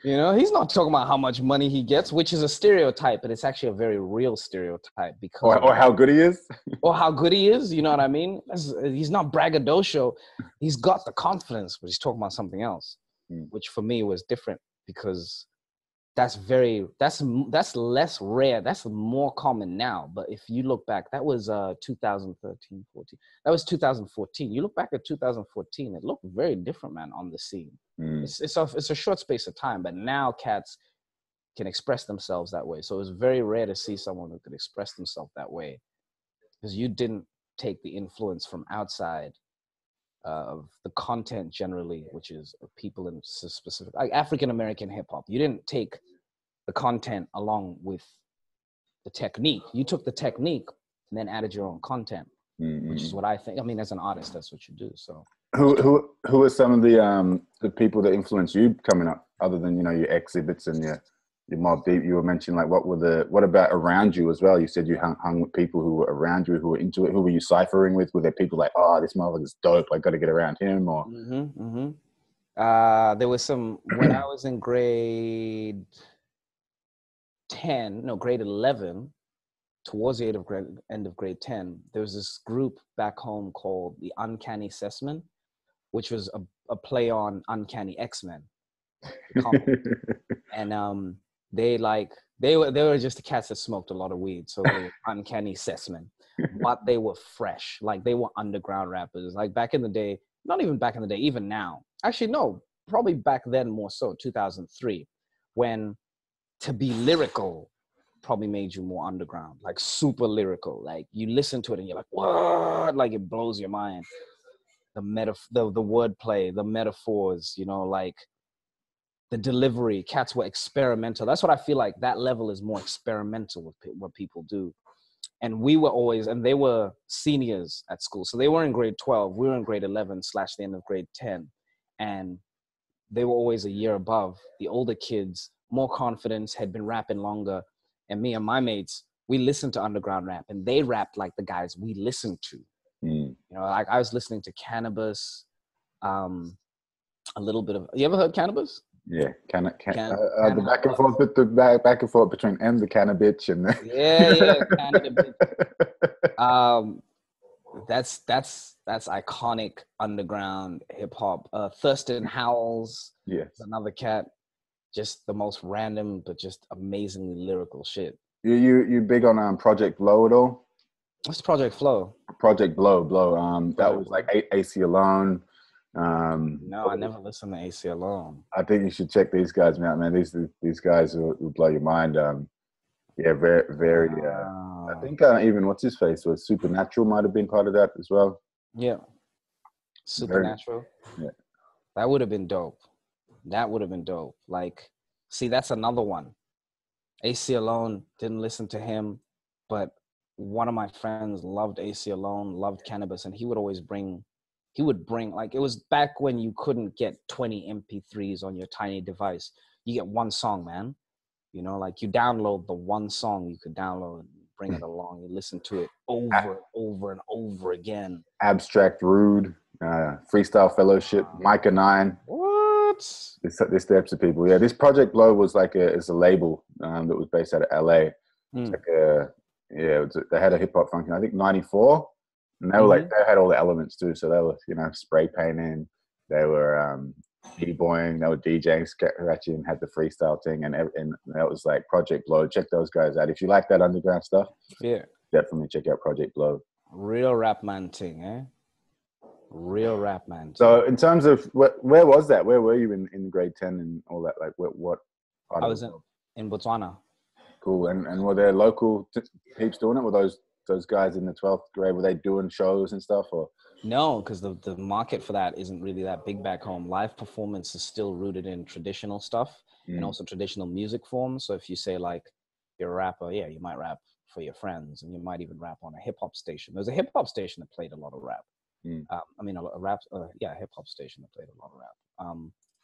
You know, he's not talking about how much money he gets, which is a stereotype, but it's actually a very real stereotype, because or how good he is. Or how good he is, you know what I mean? He's not braggadocio. He's got the confidence, but he's talking about something else, which for me was different, because that's less rare. That's more common now. But if you look back, that was 2013, 14. That was 2014. You look back at 2014, it looked very different, man, on the scene. It's a short space of time, but now cats can express themselves that way. So it's very rare to see someone who could express themselves that way, because you didn't take the influence from outside of the content generally, which is people in specific, like African-American hip hop. You didn't take the content along with the technique. You took the technique and then added your own content, which is what I think. I mean, as an artist, that's what you do. So who are some of the people that influenced you coming up, other than, you know, your exhibits and your Mobb Deep? You were mentioning, like, what about around you as well? You said you hung with people who were around you, who were into it. Who were you ciphering with? Were there people like, oh, this motherfucker's dope, I got to get around him? Or there was some, when I was in grade 11, towards the end of grade 10, there was this group back home called the Uncanny Sessmen, which was a play on Uncanny X-Men. And they, like, They were just the cats that smoked a lot of weed, so they were uncanny specimen. But they were fresh, like they were underground rappers. Like back in the day, not even back in the day, even now. Actually, no, probably back then more so, 2003, when to be lyrical probably made you more underground, like super lyrical. Like you listen to it and you're like, what? Like it blows your mind. The wordplay, the metaphors, you know, like the delivery. Cats were experimental. That's what I feel like. That level is more experimental with what people do. And we were always, and they were seniors at school. So they were in grade 12. We were in grade 11 / the end of grade 10. And they were always a year above. The older kids, more confidence, had been rapping longer. And me and my mates, we listened to underground rap, and they rapped like the guys we listened to. You know, like I was listening to Cannabis, a little bit of. You ever heard Cannabis? Yeah, the back and forth between the Cannabis and Cannabis. That's iconic underground hip hop. Thurston Howells, another cat, just the most random but just amazingly lyrical shit. You big on Project Blow at all? What's Project Flow? Project Blow. That was like AC Alone. No, I never listened to AC Alone. I think you should check these guys out, man. These guys will blow your mind. Yeah, very. I think even what's his face was Supernatural might have been part of that as well. Yeah, Supernatural. Yeah, that would have been dope. Like, see, that's another one. AC Alone, didn't listen to him, but one of my friends loved AC Alone, loved Cannabis, and he would bring, like, it was back when you couldn't get 20 MP3s on your tiny device. You get one song, man. You know, like you download the one song you could download and bring it along. You listen to it over and over again. Abstract Rude, Freestyle Fellowship, Micah 9. What? This types of people. Yeah, this Project Blow was like it's a label that was based out of LA. It's like they had a hip hop function. I think 94, and they were like they had all the elements too. So they were spray painting. They were b-boying, they were DJing, scratching, had the freestyle thing, and that was like Project Blow. Check those guys out if you like that underground stuff. Yeah, definitely check out Project Blow. Real rap man thing, eh? Real rap man thing. So in terms of where was that? Where were you in grade 10 and all that? Like what part I was in Botswana. Cool. And were there local peeps doing it? Were those guys in the 12th grade, were they doing shows and stuff? Or no, because the market for that isn't really that big back home. Live performance is still rooted in traditional stuff and also traditional music forms. So if you say like you're a rapper, yeah, you might rap for your friends, and you might even rap on a hip hop station. There's a hip hop station that played a lot of rap. A hip hop station that played a lot of rap.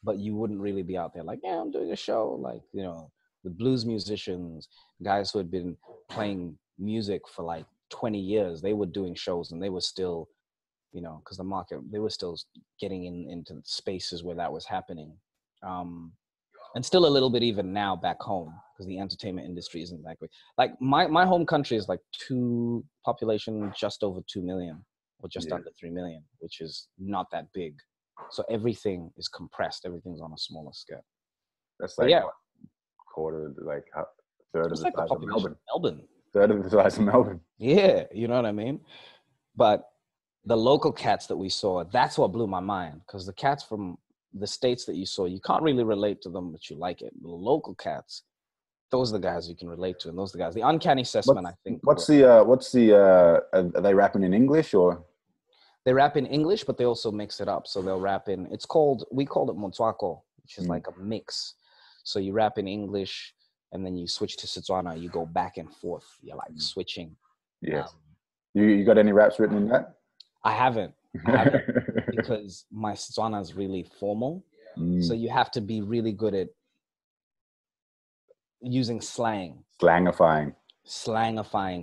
But you wouldn't really be out there like, yeah, I'm doing a show. Like, you know, the blues musicians, guys who had been playing music for like 20 years, they were doing shows, and they were still, you know, because the market, they were still getting into spaces where that was happening. And still a little bit even now back home, because the entertainment industry isn't that great. Like my home country is like population just over 2 million or just under 3 million, which is not that big. So everything is compressed. Everything's on a smaller scale. That's like quarter, like third of the size of Melbourne. Third of the size of Melbourne. Yeah, you know what I mean? But the local cats that we saw, that's what blew my mind, because the cats from the states that you saw, you can't really relate to them, but you like it. The local cats, those are the guys you can relate to, and those are the guys. The uncanny specimen, I think. Are they rapping in English or? They rap in English, but they also mix it up. So they'll rap in, we called it Motswako, which is like a mix. So you rap in English, and then you switch to Setswana, you go back and forth. You're like switching. Yes. You got any raps written in that? I haven't because my Setswana is really formal. So you have to be really good at using slang. Slangifying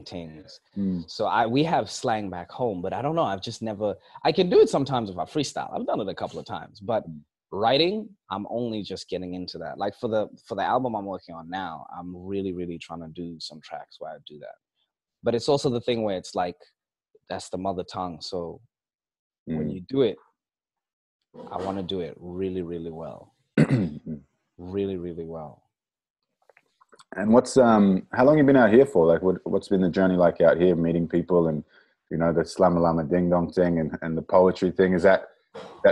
things. So we have slang back home, but I don't know. I've just never, I can do it sometimes if I freestyle. I've done it a couple of times, but writing, I'm only just getting into that. Like for the album I'm working on now, I'm really, really trying to do some tracks where I do that. But it's also the thing where it's like, that's the mother tongue. So when you do it, I want to do it really, really well. Really, really well. And what's how long you been out here for? Like, what's been the journey like out here, meeting people, and the Slama Lama Ding Dong thing, and the poetry thing? Is that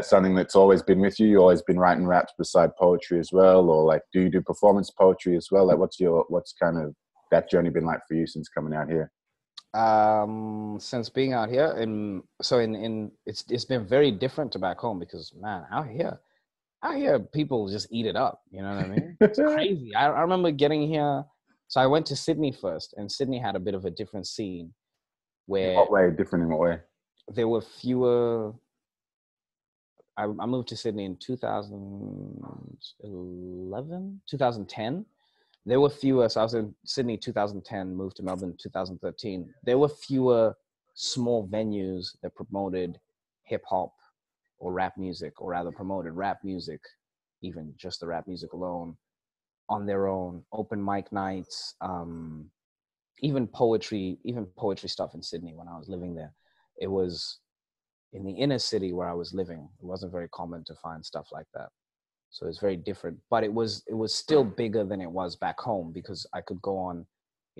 something that's always been with you? You always been writing raps beside poetry as well, or like, do you do performance poetry as well? Like, what's kind of that journey been like for you since coming out here? Since being out here, it's been very different to back home because, man, out here people just eat it up. You know what I mean? It's crazy. I remember getting here. So I went to Sydney first, and Sydney had a bit of a different scene In where what way? Different in what way? there were fewer. I moved to Sydney in 2011, 2010. There were fewer. So I was in Sydney 2010, moved to Melbourne 2013. There were fewer small venues that promoted hip hop or rap music, or rather promoted rap music, even just the rap music alone, on their own. Open mic nights, even poetry stuff in Sydney when I was living there. It was in the inner city where I was living. It wasn't very common to find stuff like that. So it's very different, but it was still bigger than it was back home because I could go on,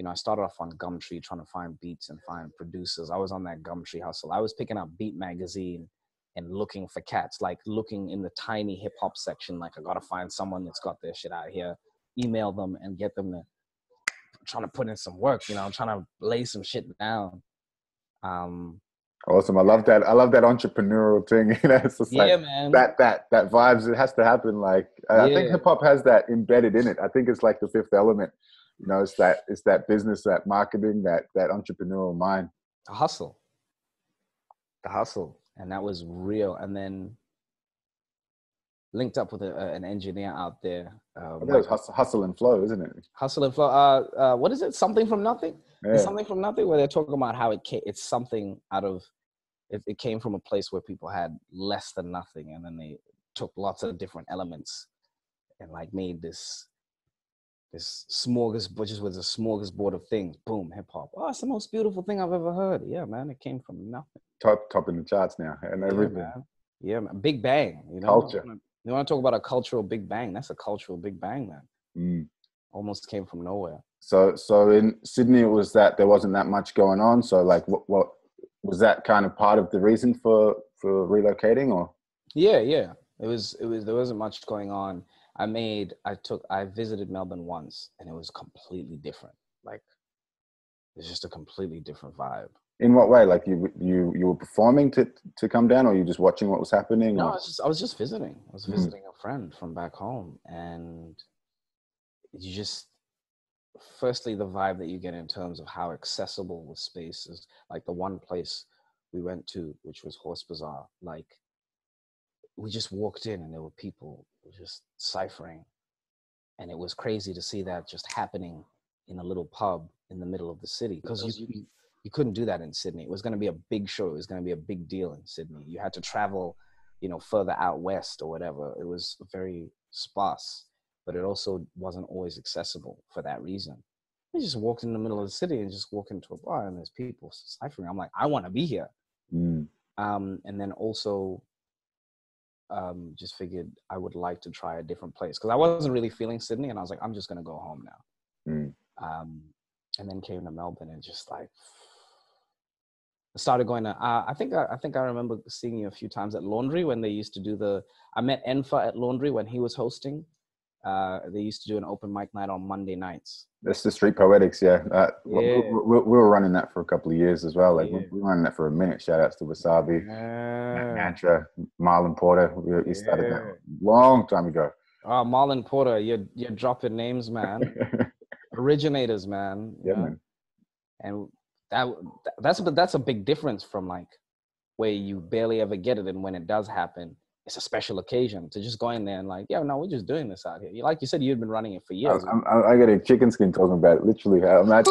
I started off on Gumtree trying to find beats and find producers. I was on that Gumtree hustle. I was picking up Beat Magazine and looking for cats, like looking in the tiny hip hop section. Like, I got to find someone that's got their shit out here, email them and get them to trying to put in some work, I'm trying to lay some shit down. Awesome. I love that. I love that entrepreneurial thing. It's just like man. that vibes. It has to happen. Like, I think hip hop has that embedded in it. I think it's like the fifth element. It's that business, that marketing, that entrepreneurial mind. The hustle. And that was real. And then linked up with an engineer out there. That was hustle and flow, isn't it? Hustle and flow. What is it? Something from nothing. Yeah. It's something from nothing, where they're talking about how it's something out of. It came from a place where people had less than nothing, and then they took lots of different elements and like made this smorgasbord, just with a smorgasbord of things. Boom, hip hop. Oh, it's the most beautiful thing I've ever heard. Yeah, man, it came from nothing. Top in the charts now and everything. Yeah, man. Big bang. Culture. You want to talk about a cultural big bang? That's a cultural big bang, man. Mm. Almost came from nowhere. So in Sydney, it was that there wasn't that much going on. So like, what was that kind of part of the reason for relocating, or? Yeah. It was there wasn't much going on. I visited Melbourne once, and it was completely different. Like, it's just a completely different vibe. In what way? Like, you were performing to come down, or you just watching what was happening? No, I was just visiting. I was visiting a friend from back home, and you just, firstly, the vibe that you get in terms of how accessible the space is. Like, the one place we went to, which was Horse Bazaar, like, we just walked in and there were people just ciphering, and it was crazy to see that just happening in a little pub in the middle of the city, because you couldn't do that in Sydney. It was going to be a big show. It was going to be a big deal in Sydney. You had to travel, further out west or whatever. It was very sparse, but it also wasn't always accessible for that reason. We just walked in the middle of the city and just walk into a bar and there's people ciphering. I'm like, I want to be here. And then also just figured I would like to try a different place, because I wasn't really feeling Sydney, and I was like, I'm just going to go home now. And then came to Melbourne and just like started going to, I think I remember seeing you a few times at Laundry when they used to do I met Enfa at Laundry when he was hosting. They used to do an open mic night on Monday nights. That's the Street Poetics, yeah. We were running that for a couple of years as well. Like, we were running that for a minute. Shout outs to Wasabi, Mantra, Marlon Porter. We started that a long time ago. Oh, Marlon Porter, you're dropping names, man. Originators, man. Yeah, man. And that's a big difference from like where you barely ever get it, and when it does happen, it's a special occasion to just go in there and like, yeah, no, we're just doing this out here. Like you said, you'd been running it for years. I got a chicken skin talking about it. Literally, I'm like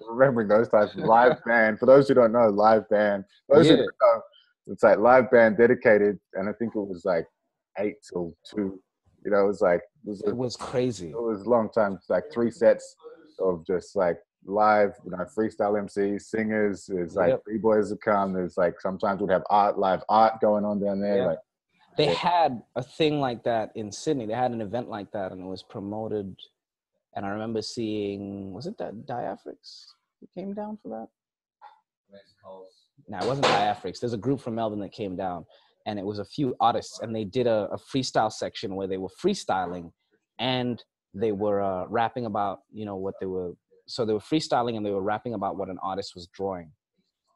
remembering those times. Live band. For those who don't know, live band. Those who don't know, it's like live band dedicated, and I think it was like 8 till 2. It was crazy. It was a long time. It's like 3 sets of just like live, freestyle MCs, singers. There's like B-boys would come. There's like sometimes we'd have live art going on down there. Like, they had a thing like that in Sydney. They had an event like that, and it was promoted. And I remember seeing, was it that Diaphrix who came down for that? No, it wasn't Diaphrix. There's a group from Melbourne that came down, and it was a few artists, and they did a freestyle section where they were freestyling, and they were rapping about, you know, what they were. So they were freestyling and they were rapping about what an artist was drawing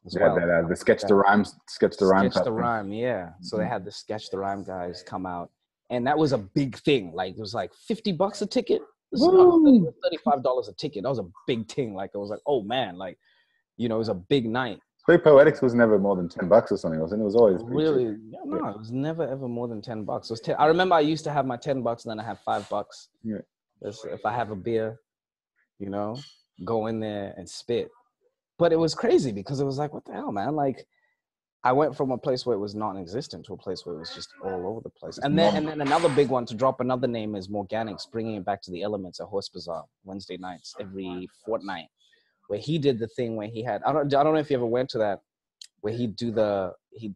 as well. The sketch the rhyme. Yeah. So they had the sketch the rhyme guys come out, and that was a big thing. Like it was like $50 a ticket. It was $35 a ticket. That was a big thing. Like it was like, oh man, like, you know, it was a big night. Free Poetics was never more than $10 or something, wasn't it? It was always really it was never ever more than $10. It was I remember I used to have my $10 and then I had $5. Yeah. If I have a beer, you know, go in there and spit. But it was crazy because it was like, what the hell, man? Like I went from a place where it was non-existent to a place where it was just all over the place. And then another big one, to drop another name, is Morganics, bringing it back to the Elements at Horse Bazaar Wednesday nights every fortnight, where he did the thing where he had, I don't know if you ever went to that, where he'd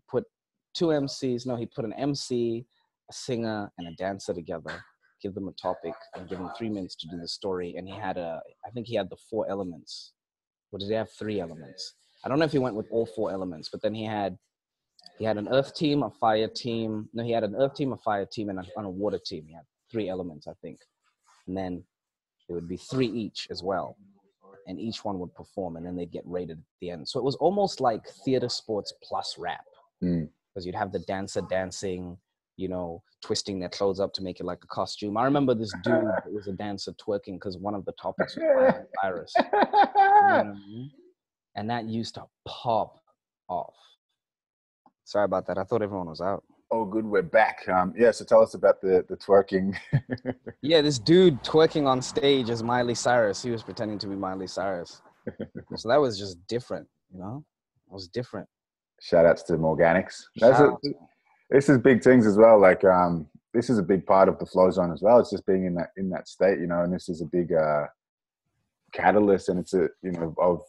put two MCs, no, he'd put an MC, a singer, and a dancer together, give them a topic, and give them 3 minutes to do the story. And I think he had the 4 elements. Or did he have 3 elements? I don't know if he went with all 4 elements, but then he had an earth team, a fire team. No, he had an earth team, a fire team, and a water team. He had 3 elements, I think. And then it would be 3 each as well. And each one would perform, and then they'd get rated at the end. So it was almost like theater sports plus rap. Because you'd have the dancer dancing, you know, twisting their clothes up to make it like a costume. I remember this dude that was a dancer twerking because one of the topics was Miley Cyrus. You know what I mean? And that used to pop off. Sorry about that. I thought everyone was out. Oh, good. We're back. So tell us about the twerking. Yeah, this dude twerking on stage as Miley Cyrus. He was pretending to be Miley Cyrus. So that was just different, you know? It was different. Shout outs to Morganics. This is big things as well. Like, this is a big part of the flow zone as well. It's just being in that state, you know, and this is a big catalyst, and it's of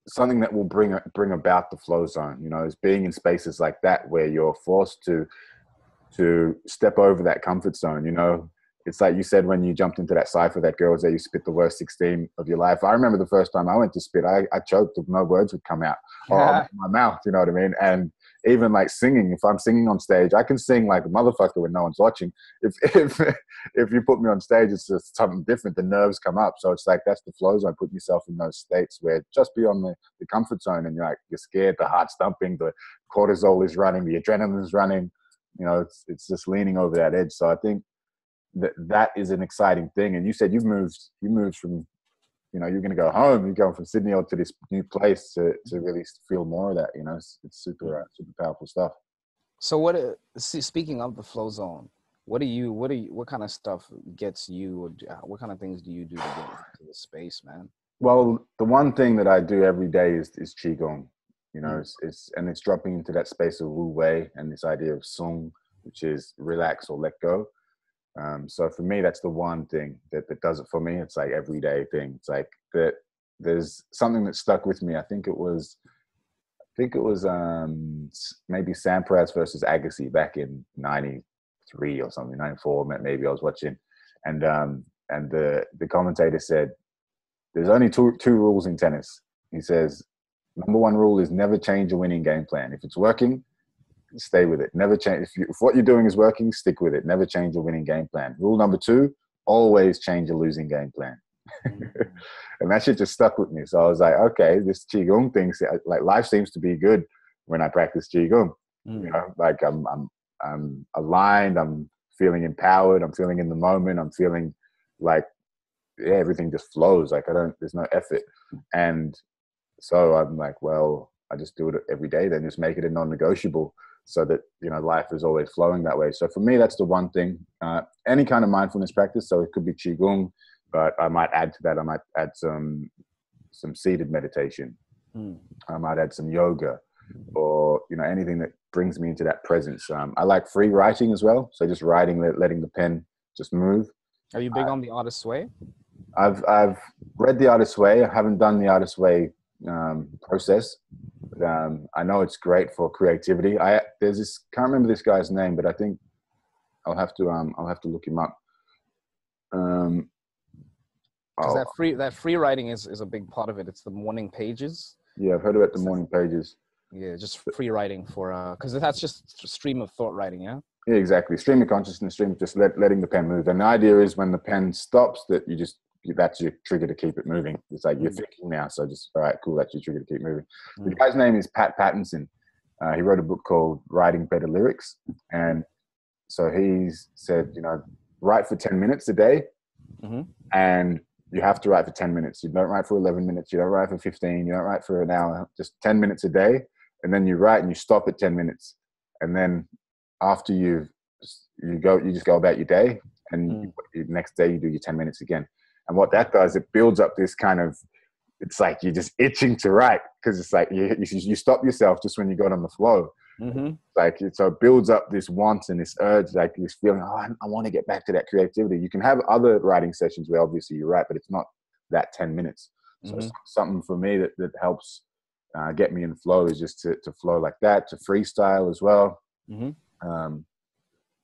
something that will bring about the flow zone, you know, is being in spaces like that where you're forced to step over that comfort zone, you know. It's like you said when you jumped into that cypher, that girl was there, you spit the worst 16 of your life. I remember the first time I went to spit, I choked, no words would come out of my mouth, you know what I mean? And even like singing, if I'm singing on stage, I can sing like a motherfucker when no one's watching. If you put me on stage, it's just something different. The nerves come up. So it's like, that's the flow zone. Put yourself in those states where just beyond the comfort zone, and you're scared, the heart's thumping, the cortisol is running, the adrenaline is running, you know, it's just leaning over that edge. So I think that is an exciting thing. And you said you moved from, you know, you're going to go home, you're going from Sydney to this new place to really feel more of that, you know. It's super powerful stuff. So speaking of the flow zone, what kind of stuff gets you, or what kind of things do you do to get into the space, man? Well, the one thing that I do every day is Qigong, you know. It's dropping into that space of Wu Wei and this idea of Sung, which is relax or let go. So for me, that's the one thing that does it for me. It's like everyday thing. It's like that. There's something that stuck with me. I think it was maybe Sampras versus Agassi back in '93 or something, '94 maybe. I was watching, and the commentator said, "There's only two rules in tennis." He says, "Number 1 rule is never change a winning game plan. If it's working, stay with it. Never change. If what you're doing is working, stick with it. Never change a winning game plan. Rule number 2, always change a losing game plan." And that shit just stuck with me. So I was like, okay, this Qigong thing, like life seems to be good when I practice Qigong. You know, like I'm aligned, I'm feeling empowered, I'm feeling in the moment, I'm feeling like, yeah, everything just flows. Like there's no effort. And so I'm like, well, I just do it every day, then just make it a non-negotiable, so that, you know, life is always flowing that way. So for me, that's the one thing. Any kind of mindfulness practice. So it could be Qigong, but I might add to that. I might add some seated meditation. I might add some yoga, or, you know, anything that brings me into that presence. I like free writing as well. So just writing, letting the pen just move. Are you big on the Artist's Way? I've read the Artist's Way. I haven't done the Artist's Way process. I know it's great for creativity. There's this, can't remember this guy's name, but I think I'll have to look him up. Because that free writing is a big part of it. It's the morning pages. Yeah, I've heard about the morning pages. Yeah, just free writing for because that's just stream of thought writing. Yeah. Yeah, exactly. Stream of consciousness, stream of just letting the pen move. And the idea is when the pen stops, that that's your trigger to keep it moving. It's like you're thinking now, so just all right, cool. That's your trigger to keep moving. The guy's name is Pat Pattinson. He wrote a book called Writing Better Lyrics, and so he's said, write for 10 minutes a day, and you have to write for 10 minutes. You don't write for 11 minutes. You don't write for 15. You don't write for an hour. Just 10 minutes a day, and then you write and you stop at 10 minutes, and then after you just go about your day, and the next day you do your 10 minutes again. And what that does, it builds up this kind of, it's like you're just itching to write, because it's like you stop yourself just when you got on the flow. So it builds up this want and this urge, like this feeling, I want to get back to that creativity. You can have other writing sessions where obviously you write, but it's not that 10 minutes. So something for me that helps get me in flow is just to flow like that, to freestyle as well.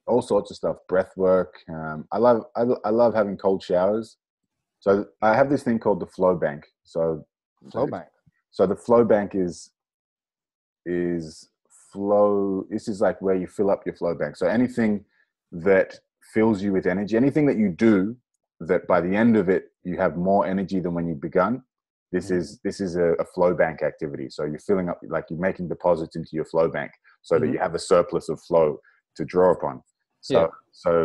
All sorts of stuff, breath work. I love having cold showers. So I have this thing called the flow bank. So the flow bank is flow. This is like where you fill up your flow bank. So anything that fills you with energy, anything that you do that by the end of it you have more energy than when you begun. This is a flow bank activity. So you're filling up, like you're making deposits into your flow bank so that you have a surplus of flow to draw upon. So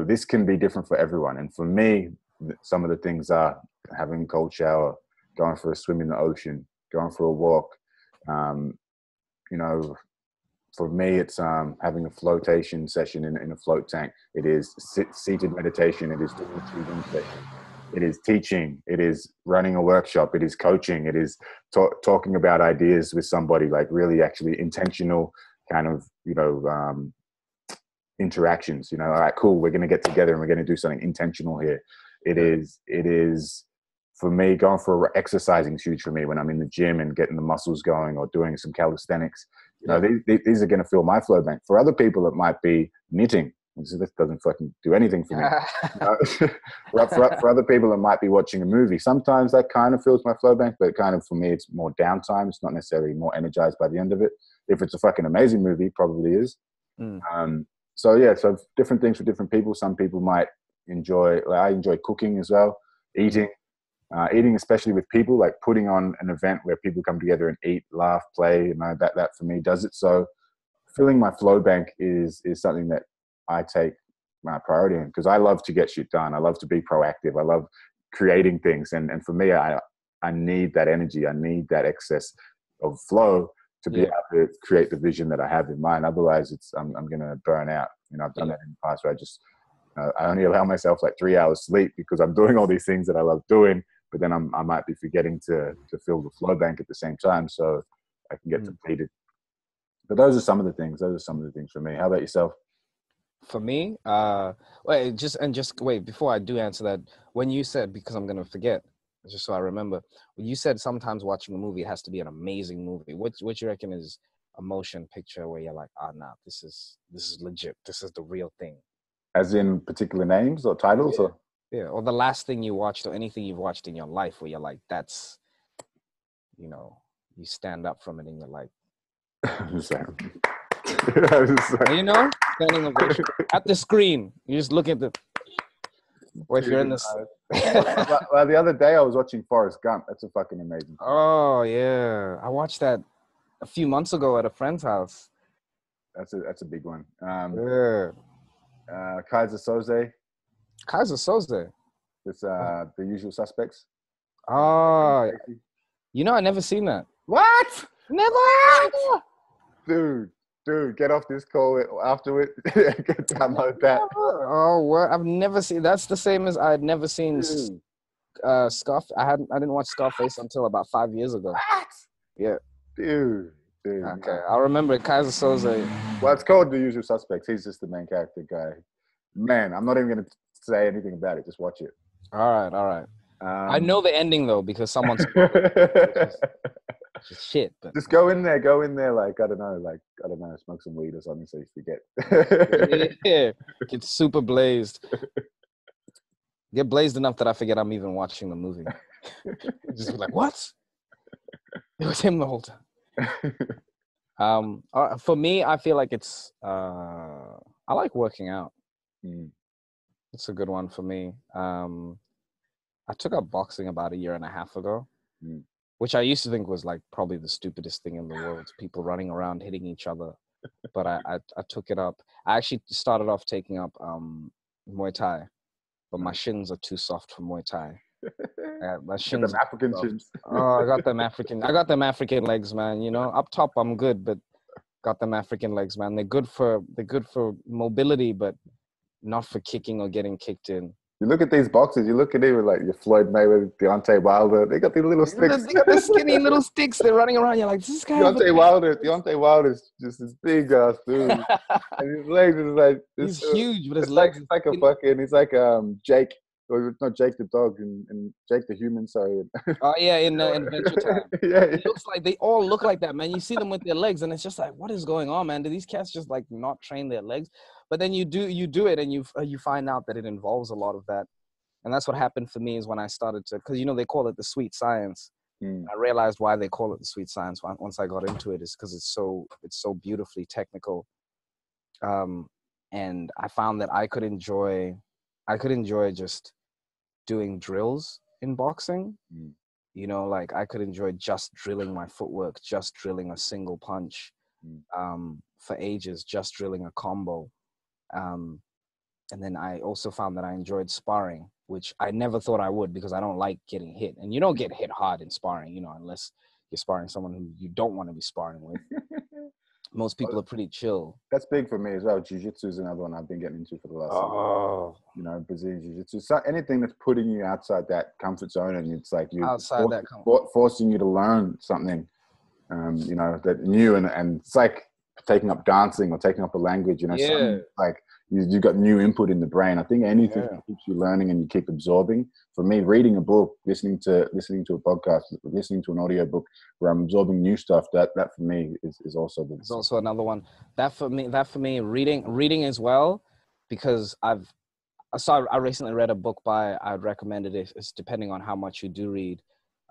this can be different for everyone. And for me, some of the things are having a cold shower, going for a swim in the ocean, going for a walk. For me, it's having a flotation session in a float tank. It is seated meditation. It is doing a Qigong session. It is teaching. It is running a workshop. It is coaching. It is talking about ideas with somebody, like really actually intentional kind of, interactions. All right, cool. We're going to get together and we're going to do something intentional here. It is for me, going for exercising is huge for me when I'm in the gym and getting the muscles going or doing some calisthenics. These are going to fill my flow bank. For other people, it might be knitting. So this doesn't fucking do anything for me. For other people, it might be watching a movie. Sometimes that kind of fills my flow bank, but kind of for me, it's more downtime. It's not necessarily more energized by the end of it. If it's a fucking amazing movie, it probably is. So different things for different people. Some people might enjoy, I enjoy cooking as well, eating, especially with people, like putting on an event where people come together and eat, laugh, play. That for me does it. So filling my flow bank is something that I take my priority in, because I love to get shit done. I love to be proactive. I love creating things. And for me, I need that energy. I need that excess of flow to be able to create the vision that I have in mind. Otherwise, I'm going to burn out. I've done that in the past where I only allow myself like 3 hours sleep because I'm doing all these things that I love doing, but then I might be forgetting to fill the flow bank at the same time, so I can get depleted. But those are some of the things. Those are some of the things for me. How about yourself? For me, wait, before I do answer that, when you said, because I'm gonna forget, just so I remember, when you said sometimes watching a movie has to be an amazing movie, what you reckon is a motion picture where you're like, this is legit, this is the real thing? As in particular names or titles? Or the last thing you watched, or anything you've watched in your life where you're like, that's, you stand up from it and you're like, standing ovation at the screen. You just look at the. Or if you're in this. Well, the other day I was watching Forrest Gump. That's a fucking amazing film. Oh yeah, I watched that a few months ago at a friend's house. That's a big one. Kaiser Soze. It's The Usual Suspects. Oh, I never seen that. What? Never. Dude, get off this call afterward. Download that. Oh, what? I've never seen. That's the same as I had never seen Scarface. I didn't watch Scarface until about 5 years ago. What? Yeah. Dude. Okay, I'll remember Kaiser Soze. Well, it's called The Usual Suspects. He's just the main character guy. Man, I'm not even going to say anything about it. Just watch it. All right. I know the ending though because someone's shit. But just go in there. Like I don't know, smoke some weed or something so you forget. Yeah, get super blazed. Get blazed enough that I forget I'm even watching the movie. Just be like, what? It was him the whole time. For me, I feel like it's I like working out. It's a good one for me. I took up boxing about 1.5 years ago, which I used to think was like probably the stupidest thing in the world. People running around hitting each other, but I took it up. I actually started off taking up Muay Thai, but my shins are too soft for Muay Thai. My shins. Them African shins. Oh, I got them African legs, man. You know, up top I'm good, but got them African legs, man. They're good for mobility, but not for kicking or getting kicked in. You look at these boxers, you look at even like your Floyd Mayweather, Deontay Wilder, they got these little sticks. They got the skinny little sticks. They're running around. You're like, this guy. Deontay Wilder's just this big ass dude. And his legs is like he's huge, but his legs it's like a fucking Jake. Or not Jake the dog and Jake the human, sorry. Oh yeah, in Adventure Time. Yeah. It looks like they all look like that, man. You see them with their legs, and it's just like, what is going on, man? Do these cats just like not train their legs? But then you do it, and you find out that it involves a lot of that, and that's what happened for me is when I started to, because they call it the sweet science. I realized why they call it the sweet science once I got into it is because it's so beautifully technical, and I found that I could enjoy just doing drills in boxing. Like I could enjoy just drilling my footwork, just drilling a single punch for ages, just drilling a combo. And then I also found that I enjoyed sparring, which I never thought I would because I don't like getting hit. And you don't get hit hard in sparring, unless you're sparring someone who you don't want to be sparring with. Most people are pretty chill. That's big for me as well. Jiu-jitsu is another one I've been getting into for the last Brazilian Jiu-jitsu. So anything that's putting you outside that comfort zone, and it's like forcing you to learn something, that new, and it's like taking up dancing or taking up a language. Like you got new input in the brain. I think anything that keeps you learning and you keep absorbing. For me, reading a book, listening to a podcast, listening to an audio book where I'm absorbing new stuff, that for me is also it's also another one. That for me, reading as well, because I recently read a book I'd recommend it. It's depending on how much you do read.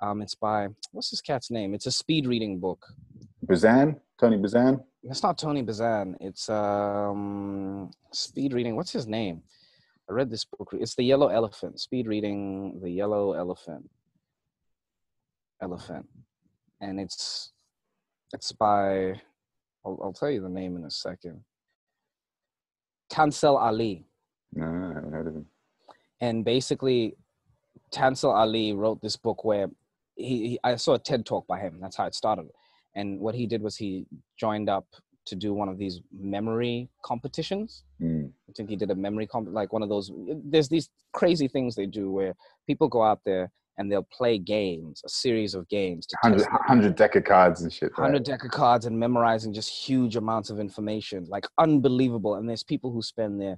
It's by, what's this cat's name? It's a speed reading book. Tony Bazan? It's not Tony Bazan. It's speed reading. What's his name? I read this book. It's The Yellow Elephant. Speed reading The Yellow Elephant. And it's by, I'll tell you the name in a second. Tansel Ali. No, I haven't heard of him. And basically, Tansel Ali wrote this book where I saw a TED talk by him. That's how it started. And what he did was he joined up to do one of these memory competitions. I think he did a memory like one of those. There's these crazy things they do where people go out there and they'll play games, a series of games. 100 deck of cards and shit. 100 deck of cards and memorizing just huge amounts of information, like unbelievable. And there's people who spend their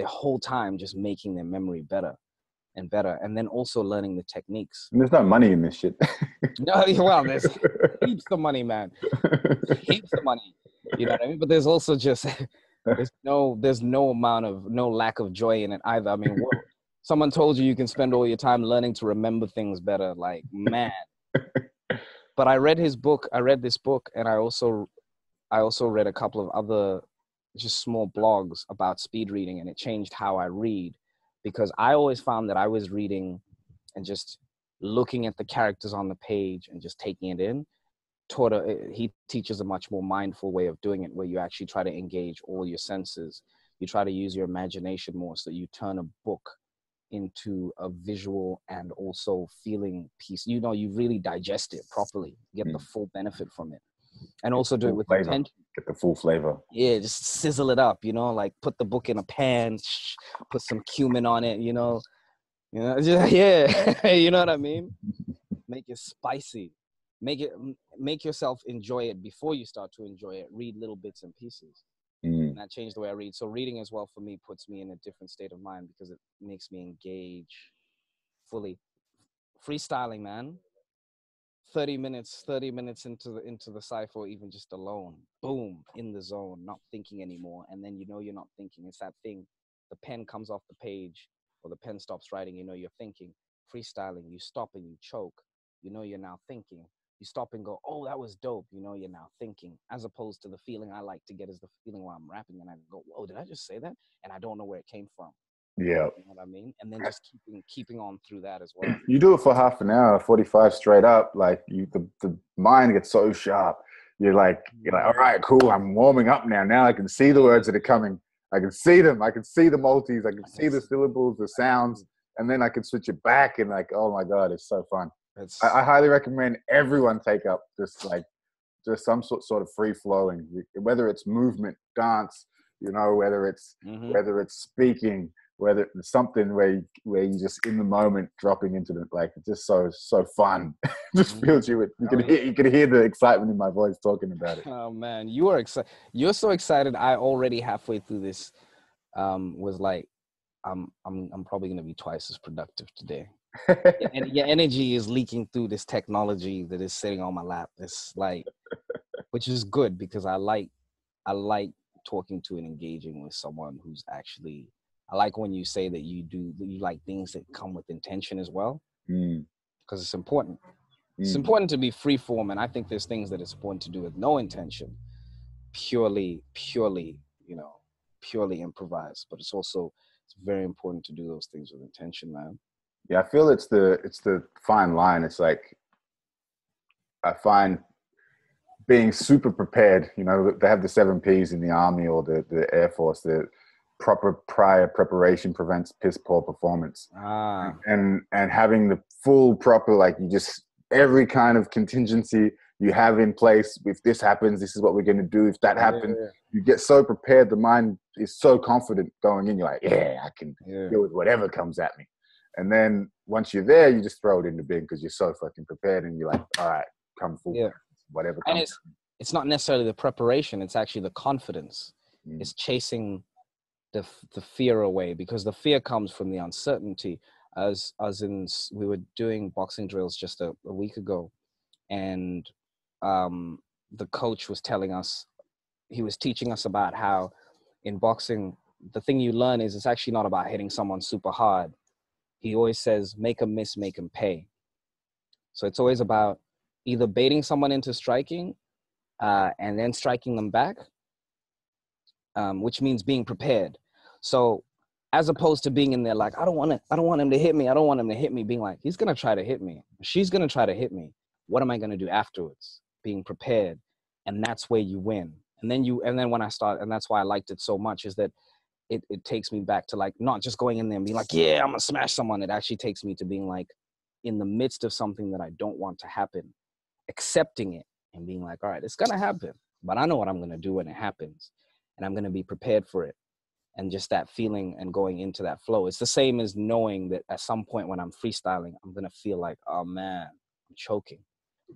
whole time just making their memory better and better, and then also learning the techniques. And there's no money in this shit. No, well, there's heaps of money, man. Heaps of money. You know what I mean? But there's also just there's no lack of joy in it either. I mean, someone told you can spend all your time learning to remember things better. Like, man. But I read this book, and I also read a couple of other just small blogs about speed reading, and it changed how I read. Because I always found that I was reading and just looking at the characters on the page and just taking it in. He teaches a much more mindful way of doing it, where you actually try to engage all your senses. You try to use your imagination more, so you turn a book into a visual and also feeling piece. You really digest it properly, get the full benefit from it. And also do it with intention. Get the full flavor. Yeah, just sizzle it up, like put the book in a pan, put some cumin on it, just, yeah, you know what I mean? Make it spicy. Make yourself enjoy it before you start to enjoy it. Read little bits and pieces. And that changed the way I read. So reading as well for me puts me in a different state of mind because it makes me engage fully. Freestyling, man. 30 minutes into the cipher, or even just alone, boom, in the zone, not thinking anymore. And then you're not thinking. It's that thing, the pen comes off the page or the pen stops writing, you know you're thinking. Freestyling, you stop and you choke, you know you're now thinking. You stop and go, oh, that was dope, you know you're now thinking. As opposed to the feeling I like to get is the feeling while I'm rapping and I go, whoa, did I just say that? And I don't know where it came from. Yeah. You know what I mean? And then just keeping on through that as well. You do it for half an hour, 45 straight up, like the mind gets so sharp. You're like, all right, cool, I'm warming up now. Now I can see the words that are coming. I can see them. I can see the multis. I can see the syllables, the sounds, and then I can switch it back and like, oh my God, it's so fun. I highly recommend everyone take up just some sort of free flowing, whether it's movement, dance, you know, whether it's speaking, whether it's something where you just in the moment dropping into the, like, it's just so fun. Just feels you. You could hear the excitement in my voice talking about it. Oh man, you are excited. You're so excited. I already halfway through this was like, I'm probably gonna be twice as productive today. And your energy is leaking through this technology that is sitting on my lap. It's like, which is good because I like talking to and engaging with someone who's actually. I like when you say that you like things that come with intention as well, because it's important. It's important to be free form, and I think there's things that it's important to do with no intention, purely, you know, purely improvised. But it's very important to do those things with intention, man. Yeah, I feel it's the fine line. It's like, I find being super prepared, you know, they have the 7 Ps in the army or the Air Force, the proper prior preparation prevents piss poor performance. And having the full proper, like, you just, every kind of contingency you have in place. If this happens, this is what we're going to do. If that happens, you get so prepared. The mind is so confident going in. You're like, yeah, I can deal with whatever comes at me. And then once you're there, you just throw it in the bin because you're so fucking prepared, and you're like, all right, come full, whatever comes. And it's not necessarily the preparation; it's actually the confidence. It's chasing the fear away, because the fear comes from the uncertainty. As in, we were doing boxing drills just a week ago, and the coach was telling us, he was teaching us about how in boxing, the thing you learn is it's actually not about hitting someone super hard. He always says, make them miss, make them pay. So it's always about either baiting someone into striking and then striking them back, which means being prepared. So as opposed to being in there like, I don't want him to hit me. I don't want him to hit me. Being like, he's going to try to hit me. She's going to try to hit me. What am I going to do afterwards? Being prepared. And that's where you win. And then when I start, and that's why I liked it so much, is that it takes me back to, like, not just going in there and being like, yeah, I'm going to smash someone. It actually takes me to being like, in the midst of something that I don't want to happen, accepting it and being like, all right, it's going to happen, but I know what I'm going to do when it happens, and I'm going to be prepared for it. And just that feeling and going into that flow. It's the same as knowing that at some point when I'm freestyling, I'm going to feel like, oh man, I'm choking.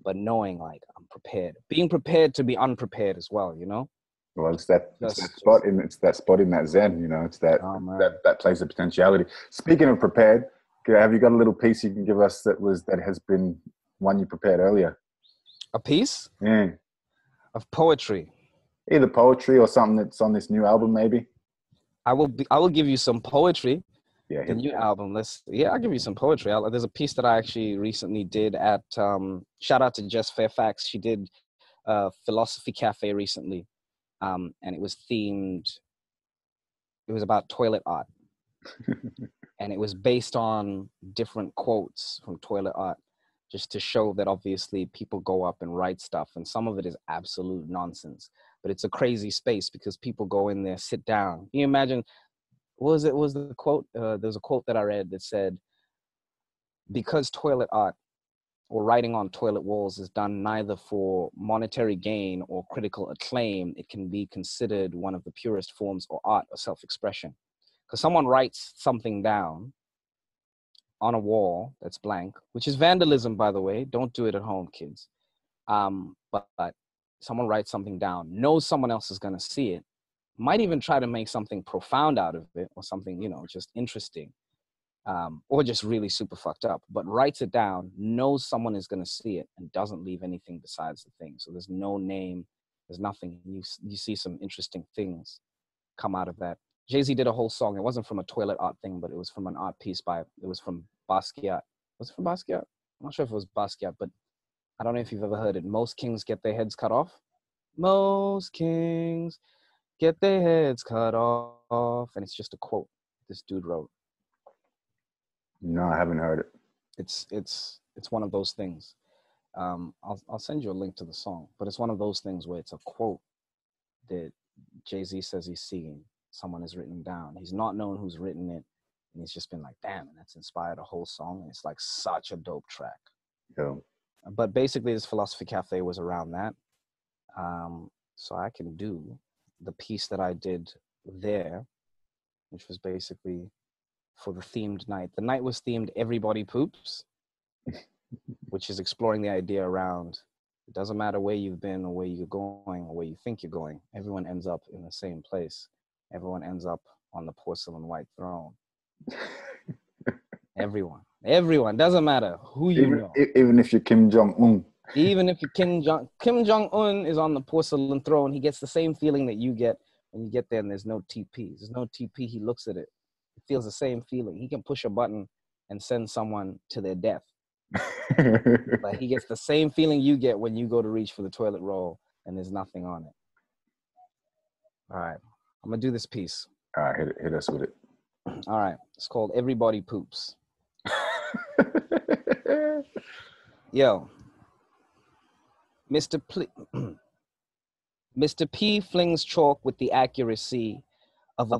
But knowing, like, I'm prepared. Being prepared to be unprepared as well, you know? Well, it's that spot in that zen, you know, it's that place of potentiality. Speaking of prepared, have you got a little piece you can give us that has been one you prepared earlier? A piece? Yeah. Of poetry. Either poetry or something that's on this new album, maybe. I will give you some poetry. Yeah, the new album. I'll give you some poetry. There's a piece that I actually recently did at shout out to Jess Fairfax. She did Philosophy Cafe recently, and it was themed. It was about toilet art, and it was based on different quotes from toilet art, just to show that obviously people go up and write stuff, and some of it is absolute nonsense. But it's a crazy space because people go in there, sit down. Can you imagine? Was the quote? There's a quote that I read that said, because toilet art or writing on toilet walls is done neither for monetary gain or critical acclaim, it can be considered one of the purest forms of art or self-expression. Because someone writes something down on a wall that's blank, which is vandalism, by the way. Don't do it at home, kids. But someone writes something down, knows someone else is going to see it, might even try to make something profound out of it, or something, you know, just interesting, or just really super fucked up, but writes it down, knows someone is going to see it, and doesn't leave anything besides the thing. So there's no name, there's nothing. You see some interesting things come out of that Jay-Z did a whole song. It wasn't from a toilet art thing, but it was from an art piece it was from Basquiat. Was it from Basquiat? I'm not sure if it was Basquiat, but I don't know if you've ever heard it. Most kings get their heads cut off. Most kings get their heads cut off. And it's just a quote this dude wrote. No, I haven't heard it. It's one of those things. I'll send you a link to the song, but it's one of those things where it's a quote that Jay-Z says he's seeing. Someone has written down. He's not known who's written it, and he's just been like, damn, and that's inspired a whole song. And it's like such a dope track. Yeah. But basically, this Philosophy Cafe was around that. So I can do the piece that I did there, which was basically for the themed night. The night was themed Everybody Poops, which is exploring the idea around it doesn't matter where you've been or where you're going or where you think you're going. Everyone ends up in the same place. Everyone ends up on the porcelain white throne. Everyone. Doesn't matter who you know. Even if you're Kim Jong-un. Even if you're Kim Jong-un is on the porcelain throne, he gets the same feeling that you get when you get there and there's no TP. There's no TP. He looks at it. He feels the same feeling. He can push a button and send someone to their death. But he gets the same feeling you get when you go to reach for the toilet roll and there's nothing on it. All right. I'm going to do this piece. All right. Hit us with it. All right. It's called Everybody Poops. Yo. Mr. P flings chalk with the accuracy of a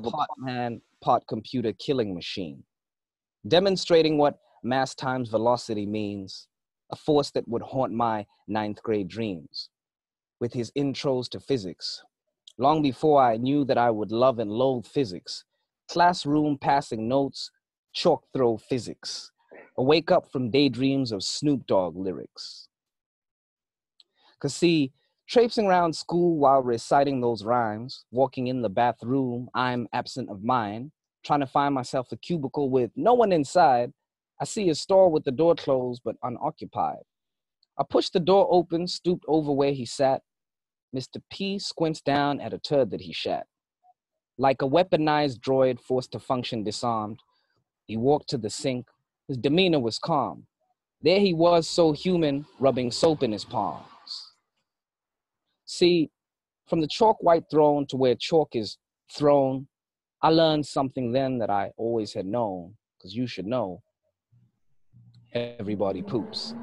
pot computer killing machine, demonstrating what mass times velocity means, a force that would haunt my 9th grade dreams. With his intros to physics, long before I knew that I would love and loathe physics, classroom passing notes, chalk throw physics, a wake up from daydreams of Snoop Dogg lyrics. 'Cause see, traipsing around school while reciting those rhymes, walking in the bathroom, I'm absent of mind, trying to find myself a cubicle with no one inside. I see a store with the door closed but unoccupied. I pushed the door open, stooped over where he sat. Mr. P squints down at a turd that he shat. Like a weaponized droid forced to function disarmed, he walked to the sink. His demeanor was calm. There he was, so human, rubbing soap in his palms. See, from the chalk white throne to where chalk is thrown, I learned something then that I always had known, because you should know, everybody poops.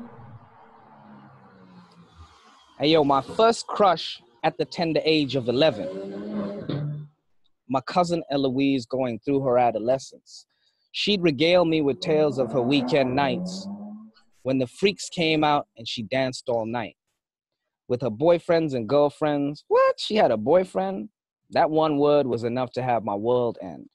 Hey, yo, my first crush at the tender age of 11, my cousin Eloise going through her adolescence. She'd regale me with tales of her weekend nights when the freaks came out and she danced all night. With her boyfriends and girlfriends. What? She had a boyfriend? That one word was enough to have my world end.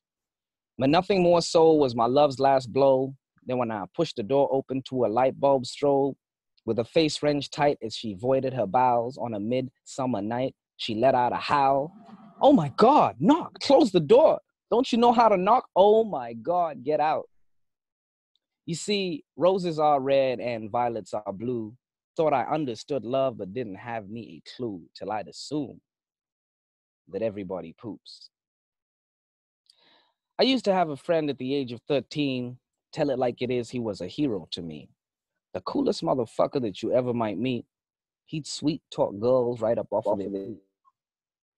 But nothing more so was my love's last blow than when I pushed the door open to a light bulb strobe. With her face wrenched tight as she voided her bowels on a midsummer night, she let out a howl. Oh my God, knock, close the door. Don't you know how to knock? Oh my God, get out. You see, roses are red and violets are blue. Thought I understood love, but didn't have me a clue till I'd assume that everybody poops. I used to have a friend at the age of 13, tell it like it is, he was a hero to me. The coolest motherfucker that you ever might meet. He'd sweet talk girls right up off of their feet.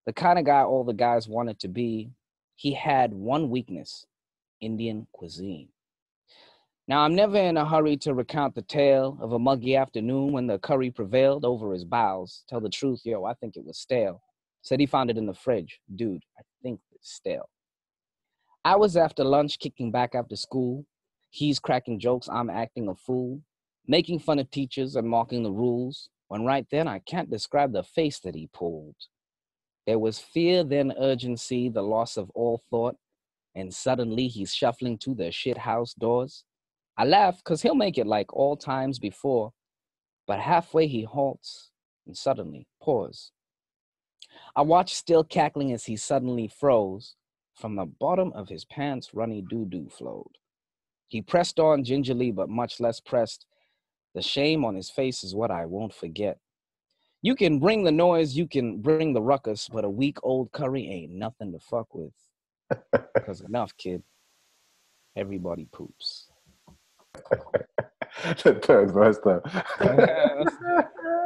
The kind of guy all the guys wanted to be. He had one weakness, Indian cuisine. Now, I'm never in a hurry to recount the tale of a muggy afternoon when the curry prevailed over his bowels. Tell the truth, yo, I think it was stale. Said he found it in the fridge. Dude, I think it's stale. Hours after lunch, kicking back after school. He's cracking jokes, I'm acting a fool. Making fun of teachers and mocking the rules. When right then, I can't describe the face that he pulled. There was fear, then urgency, the loss of all thought. And suddenly he's shuffling to the shit house doors. I laugh because he'll make it like all times before, but halfway he halts and suddenly pause. I watch still cackling as he suddenly froze. From the bottom of his pants, runny doo-doo flowed. He pressed on gingerly, but much less pressed. The shame on his face is what I won't forget. You can bring the noise, you can bring the ruckus, but a week-old curry ain't nothing to fuck with. Because enough, kid. Everybody poops. The third verse, though.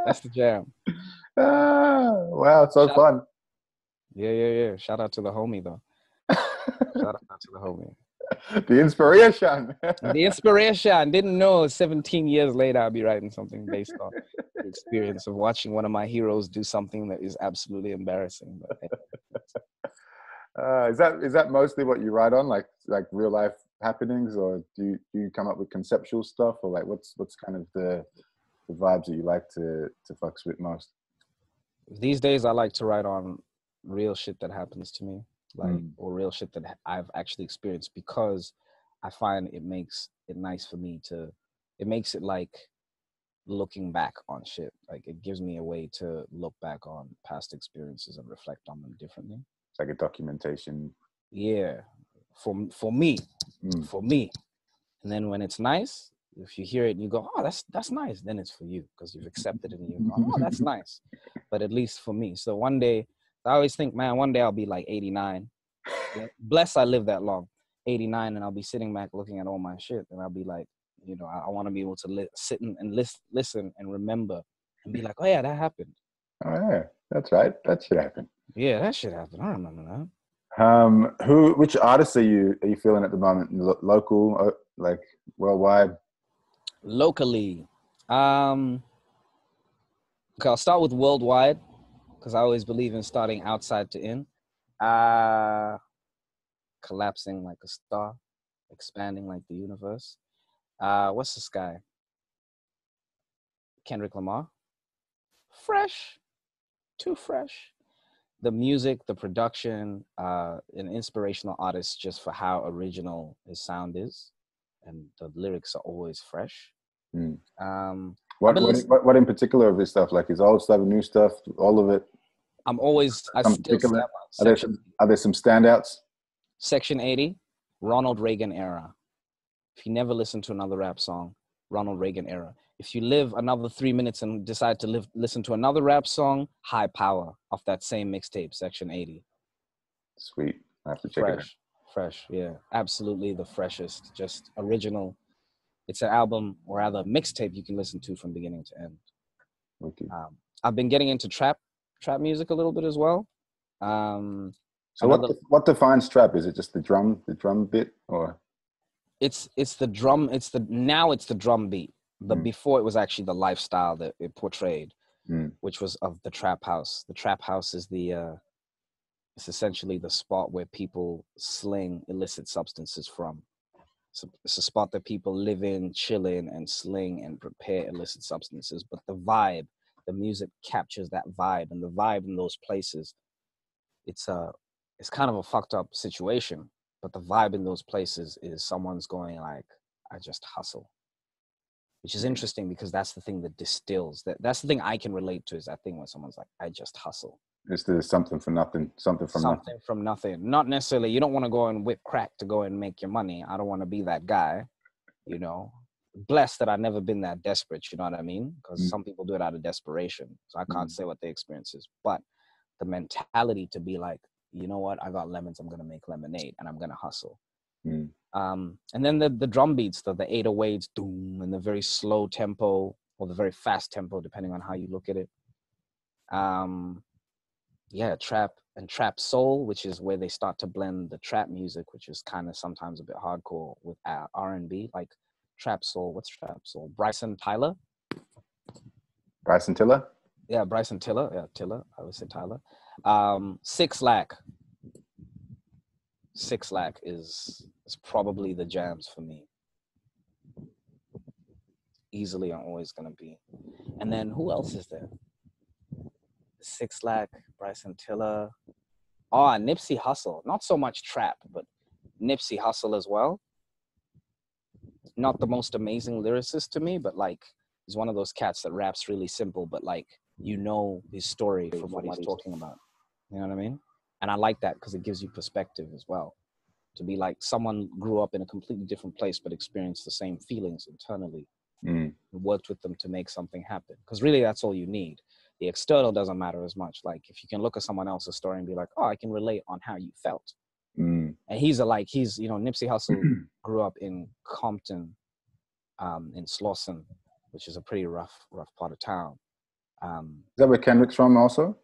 That's the jam. Wow, so fun. Yeah. Shout out to the homie, though. Shout out to the homie. The inspiration. The inspiration. Didn't know 17 years later I'd be writing something based on the experience of watching one of my heroes do something that is absolutely embarrassing. Is that mostly what you write on, like real life happenings, or do you come up with conceptual stuff, or like what's kind of the vibes that you like to fucks with most? These days I like to write on real shit that happens to me, or real shit that I've actually experienced, because I find it makes it nice for me it makes it like looking back on shit. Like it gives me a way to look back on past experiences and reflect on them differently. It's like a documentation. Yeah, for me. And then when it's nice, if you hear it and you go, oh, that's nice, then it's for you, because you've accepted it and you go, oh, that's nice. But at least for me. So one day, I always think, man, one day I'll be like 89. Bless I live that long. 89, and I'll be sitting back looking at all my shit, and I'll be like, you know, I want to be able to sit and listen and remember and be like, oh yeah, that happened. Oh yeah, that's right. That should happen. Yeah, that shit happened. I remember that. Which artists are you feeling at the moment? Local, like worldwide? Locally, okay, I'll start with worldwide, because I always believe in starting outside to in. Collapsing like a star, expanding like the universe. What's this guy? Kendrick Lamar. Fresh, too fresh. The music, the production, an inspirational artist just for how original his sound is, and the lyrics are always fresh. What in particular of his stuff? Like his old stuff, new stuff, all of it? Are there some standouts? Section 80, Ronald Reagan era. If you never listen to another rap song, Ronald Reagan era. If you live another 3 minutes and decide to listen to another rap song, High Power, off that same mixtape, Section 80. Sweet. I have to check it out. Fresh, yeah. Absolutely the freshest, just original. It's an album, or rather mixtape, you can listen to from beginning to end. Okay. I've been getting into trap music a little bit as well. So what defines trap? Is it just the drum bit, or? It's the drum. Now it's the drum beat. But before it was actually the lifestyle that it portrayed, which was of the trap house. The trap house is it's essentially the spot where people sling illicit substances from. So it's a spot that people live in, chill in, and sling and prepare illicit substances. But the vibe, the music captures that vibe, and the vibe in those places, it's kind of a fucked up situation. But the vibe in those places is someone's going like, I just hustle. Which is interesting, because that's the thing that distills. That's the thing I can relate to, is that thing when someone's like, I just hustle. Is there something for nothing, something from nothing. Not necessarily, you don't want to go and whip crack to go and make your money. I don't want to be that guy, you know. Blessed that I've never been that desperate, you know what I mean? Because some people do it out of desperation. So I can't say what their experience is. But the mentality to be like, you know what, I got lemons, I'm going to make lemonade, and I'm going to hustle. And then the drum beats, the 808s, doom, and the very slow tempo, or the very fast tempo, depending on how you look at it. Trap and trap soul, which is where they start to blend the trap music, which is kind of sometimes a bit hardcore, with R&B, like trap soul. What's trap soul? Bryson Tiller? Bryson Tiller? Yeah, Bryson Tiller. Yeah, Tiller. I would say Tyler. 6 Lack. 6 Lack is probably the jams for me. Easily, I'm always gonna be. And then who else is there? 6 Lack, Bryson Tiller. Nipsey Hussle. Not so much trap, but Nipsey Hussle as well. Not the most amazing lyricist to me, but like he's one of those cats that raps really simple, but like you know his story from what he's talking about. You know what I mean? And I like that because it gives you perspective as well. To be like someone grew up in a completely different place but experienced the same feelings internally and worked with them to make something happen. Because really that's all you need. The external doesn't matter as much. Like if you can look at someone else's story and be like, oh, I can relate on how you felt. Mm. And he's Nipsey Hussle grew up in Compton, in Slauson, which is a pretty rough part of town. Is that where Kendrick's from also?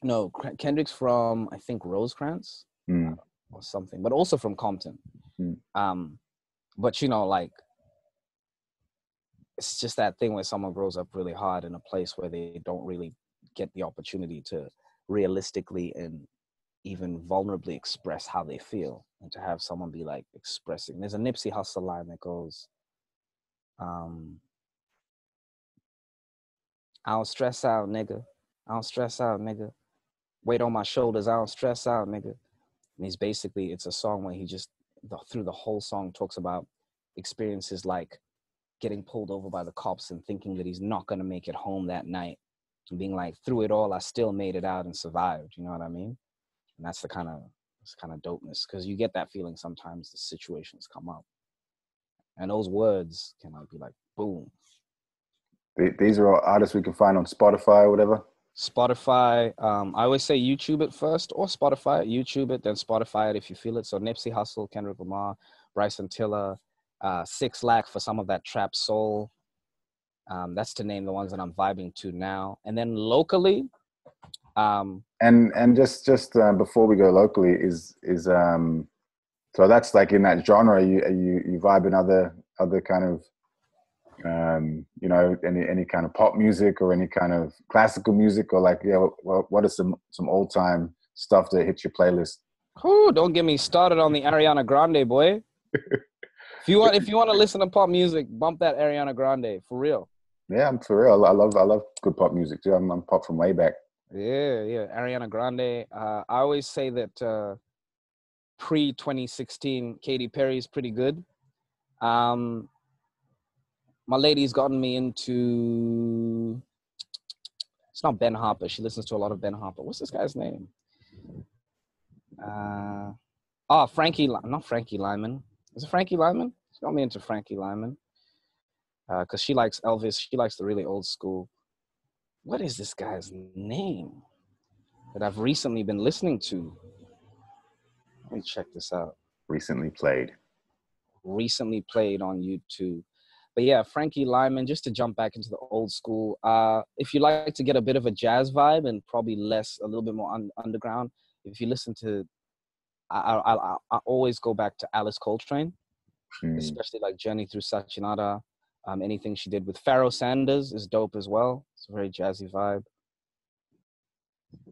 No, Kendrick's from, I think, Rosecrans or something, but also from Compton. But like, it's just that thing where someone grows up really hard in a place where they don't really get the opportunity to realistically and even vulnerably express how they feel, and to have someone be like expressing. There's a Nipsey Hussle line that goes, I don't stress out, nigga. I don't stress out, nigga. Weight on my shoulders, I don't stress out, nigga. And it's a song where he just, through the whole song, talks about experiences like getting pulled over by the cops and thinking that he's not going to make it home that night, and being like, through it all, I still made it out and survived. You know what I mean? And that's the kind of dopeness, because you get that feeling sometimes the situations come up, and those words can be like, boom. These are all artists we can find on Spotify or whatever. Spotify. I always say YouTube it first, or Spotify. YouTube it, then Spotify it if you feel it. So Nipsey Hussle, Kendrick Lamar, Bryson Tiller, 6 Lack for some of that trap soul. That's to name the ones that I'm vibing to now. And then locally, and just before we go locally, is so that's like in that genre. Are you vibing other kind of any kind of pop music or any kind of classical music, or like what is some old time stuff that hits your playlist? Oh, don't get me started on the Ariana Grande, boy. If you want to listen to pop music, bump that Ariana Grande for real. Yeah, I'm for real. I love good pop music too. I'm pop from way back. Yeah. Ariana Grande. I always say that pre-2016, Katy Perry is pretty good. My lady's gotten me into, it's not Ben Harper. She listens to a lot of Ben Harper. What's this guy's name? Not Frankie Lyman. Is it Frankie Lyman? She got me into Frankie Lyman. Because she likes Elvis. She likes the really old school. What is this guy's name that I've recently been listening to? Let me check this out. Recently played on YouTube. But yeah, Frankie Lyman, just to jump back into the old school. If you like to get a bit of a jazz vibe and probably a little bit more underground, if you listen to, I always go back to Alice Coltrane, especially like Journey Through Sachinada. Anything she did with Pharoah Sanders is dope as well. It's a very jazzy vibe.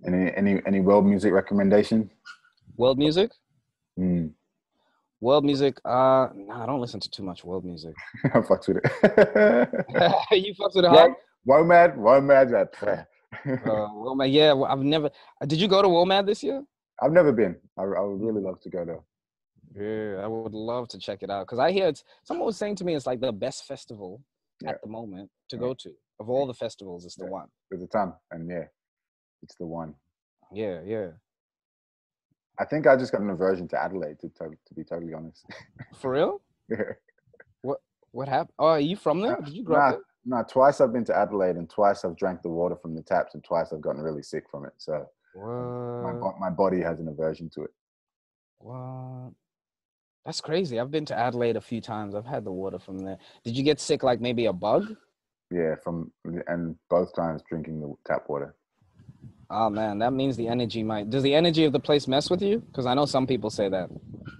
Any world music recommendation? World music? World music, I don't listen to too much world music. I fucks with it. You fucks with it hard? WOMAD. WOMAD, yeah. I've never. Did you go to WOMAD this year? I've never been. I would really love to go there. Yeah, I would love to check it out, because I hear someone was saying to me it's like the best festival at the moment to go to. Of all the festivals, it's the one. There's a ton, and it's the one. Yeah. I think I just got an aversion to Adelaide, to be totally honest. For real? Yeah. What happened? Oh, are you from there? Did you grow up there? No, twice I've been to Adelaide, and twice I've drank the water from the taps, and twice I've gotten really sick from it. So my body has an aversion to it. What? That's crazy. I've been to Adelaide a few times. I've had the water from there. Did you get sick like maybe a bug? Yeah, and both times drinking the tap water. Oh man, that means the energy does the energy of the place mess with you? Because I know some people say that.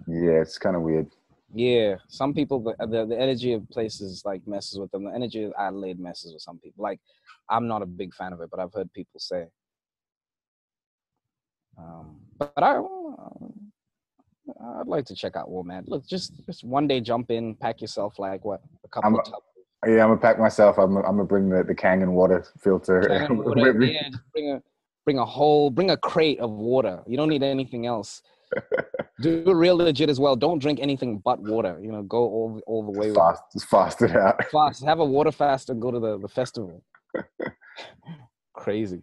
Yeah, it's kind of weird. Yeah, some people, the energy of places like messes with them. The energy of Adelaide messes with some people. Like, I'm not a big fan of it, but I've heard people say. But I'd like to check out WOMAD. Look, just one day jump in, pack yourself like a couple of tubs. Yeah, I'm gonna pack myself. I'm gonna bring the Kangen water filter. Kangen water, yeah, just bring a crate of water. You don't need anything else. Do it real legit as well. Don't drink anything but water. Go all the way. Just fast it out. Fast. Have a water fast and go to the festival. Crazy.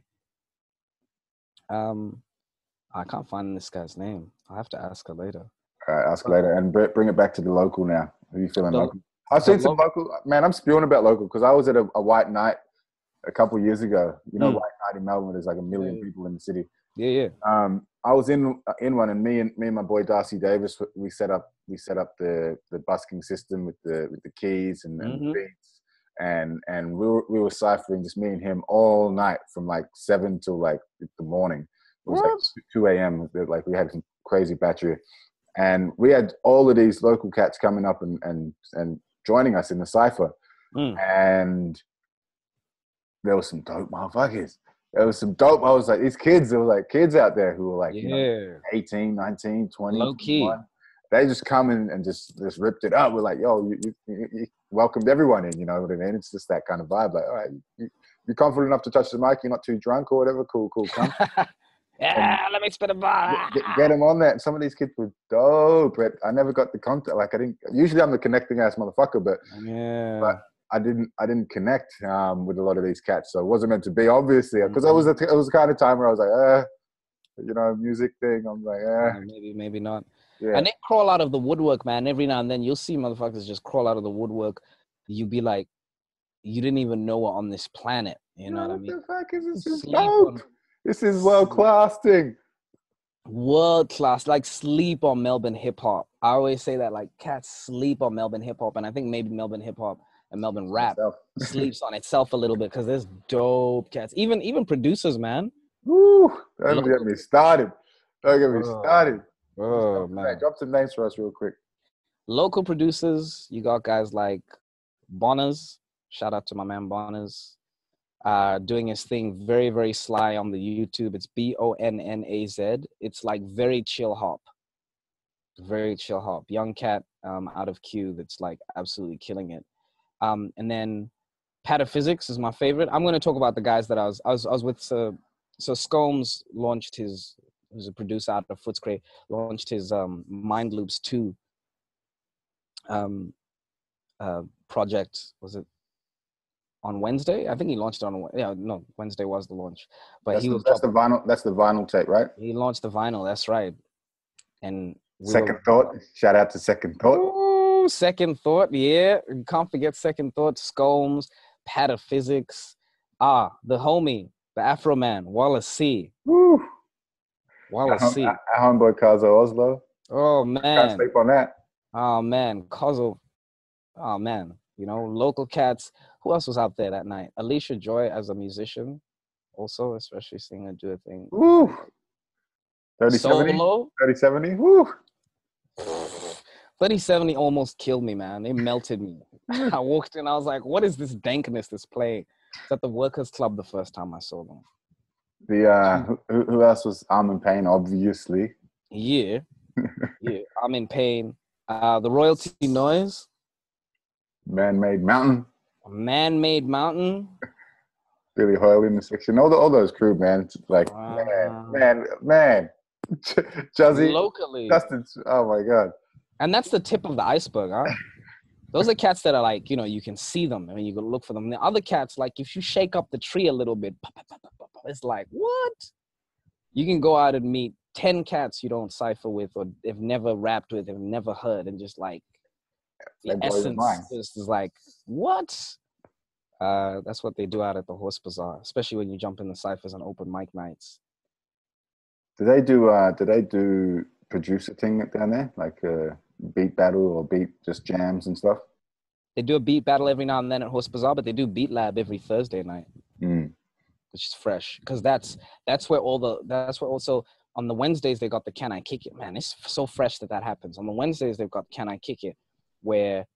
I can't find this guy's name. I'll have to ask her later. All right, ask later. And bring it back to the local now. Who are you feeling local? I've seen some local. Man, I'm spewing about local because I was at a white night a couple of years ago. White night in Melbourne, there's like 1 million people in the city. Yeah. I was in one, and me and my boy Darcy Davis, we set up the busking system with the keys and the beats, and we were ciphering, just me and him, all night from like 7 till like the morning. It was like 2 a.m. Like we had some crazy battery, and we had all of these local cats coming up and joining us in the cipher, and there was some dope motherfuckers. There was some dope. I was like, these kids, there were like kids out there who were like, 18, 19, 20, low key. 21. They just come in and just ripped it up. We're like, yo, you welcomed everyone in, you know what I mean? It's just that kind of vibe. Like, all right, you're confident enough to touch the mic. You're not too drunk or whatever. Cool, come. Let me spit a bar. Get them on that. Some of these kids were dope, but I never got the contact. Like, I didn't. Usually, I'm the connecting ass motherfucker, but I didn't connect with a lot of these cats, so it wasn't meant to be, obviously, because it was the kind of time where I was like, music thing. I'm like, maybe not. Yeah. And they crawl out of the woodwork, man. Every now and then, you'll see motherfuckers just crawl out of the woodwork. You'd be like, you didn't even know we're on this planet. You know what I mean? What the fuck is this? Is dope. This is world class thing. World class, like sleep on Melbourne hip hop. I always say that, like, cats sleep on Melbourne hip hop, and I think maybe Melbourne hip hop and Melbourne rap sleeps on itself a little bit, because there's dope cats. Even producers, man. Woo! Don't get me started. Oh, man. Drop some names for us real quick. Local producers, you got guys like Bonners. Shout out to my man Bonners. Doing his thing very, very sly on the YouTube. It's Bonnaz. It's like very chill hop. Very chill hop. Young cat out of Q that's like absolutely killing it. And then Pataphysics is my favorite. I'm going to talk about the guys that I was with. So Scomes launched his, who's a producer out of Footscray, launched his Mind Loops 2 project. Was it on Wednesday? I think he launched it on Wednesday was the launch. But that's the vinyl tape, right? He launched the vinyl, that's right. And Second Thought. Shout out to Second Thought. Ooh, Second Thought, yeah. You can't forget Second Thought, Scomes, Pataphysics. The homie, the Afro man, Wallace C. Woo. Wallace C. Our homeboy Kazo Oslo. Oh, man. Can't sleep on that. Oh, man. Kazo. Oh, man. You know, local cats. Who else was out there that night? Alicia Joy as a musician, also, especially seeing her do a thing. Woo. 3070? Solo. 3070? Woo. 3070 almost killed me, man. They melted me. I walked in, I was like, what is this dankness that's playing? It's at the Workers Club the first time I saw them. Who else was Armin Payne, obviously? Yeah. Armin Payne. The Royalty Noise. Man-Made Mountain. Billy Hoyle in the section. All those crew, man. It's like, man. Juzzy. Locally. Dustin. Oh, my God. And that's the tip of the iceberg, huh? Those are cats that are like, you know, you can see them and you go look for them. The other cats, like, if you shake up the tree a little bit, it's like, what? You can go out and meet 10 cats you don't cipher with or have never rapped with, have never heard, and just like, the essence is like, what? That's what they do out at the Horse Bazaar, especially when you jump in the ciphers on open mic nights. Do they do producer thing down there, like beat battle or beat just jams and stuff? They do a beat battle every now and then at Horse Bazaar, but they do Beat Lab every Thursday night, which is fresh, because that's where also on the Wednesdays they got the Can I Kick It? Man, it's so fresh that happens. On the Wednesdays they've got Can I Kick It, where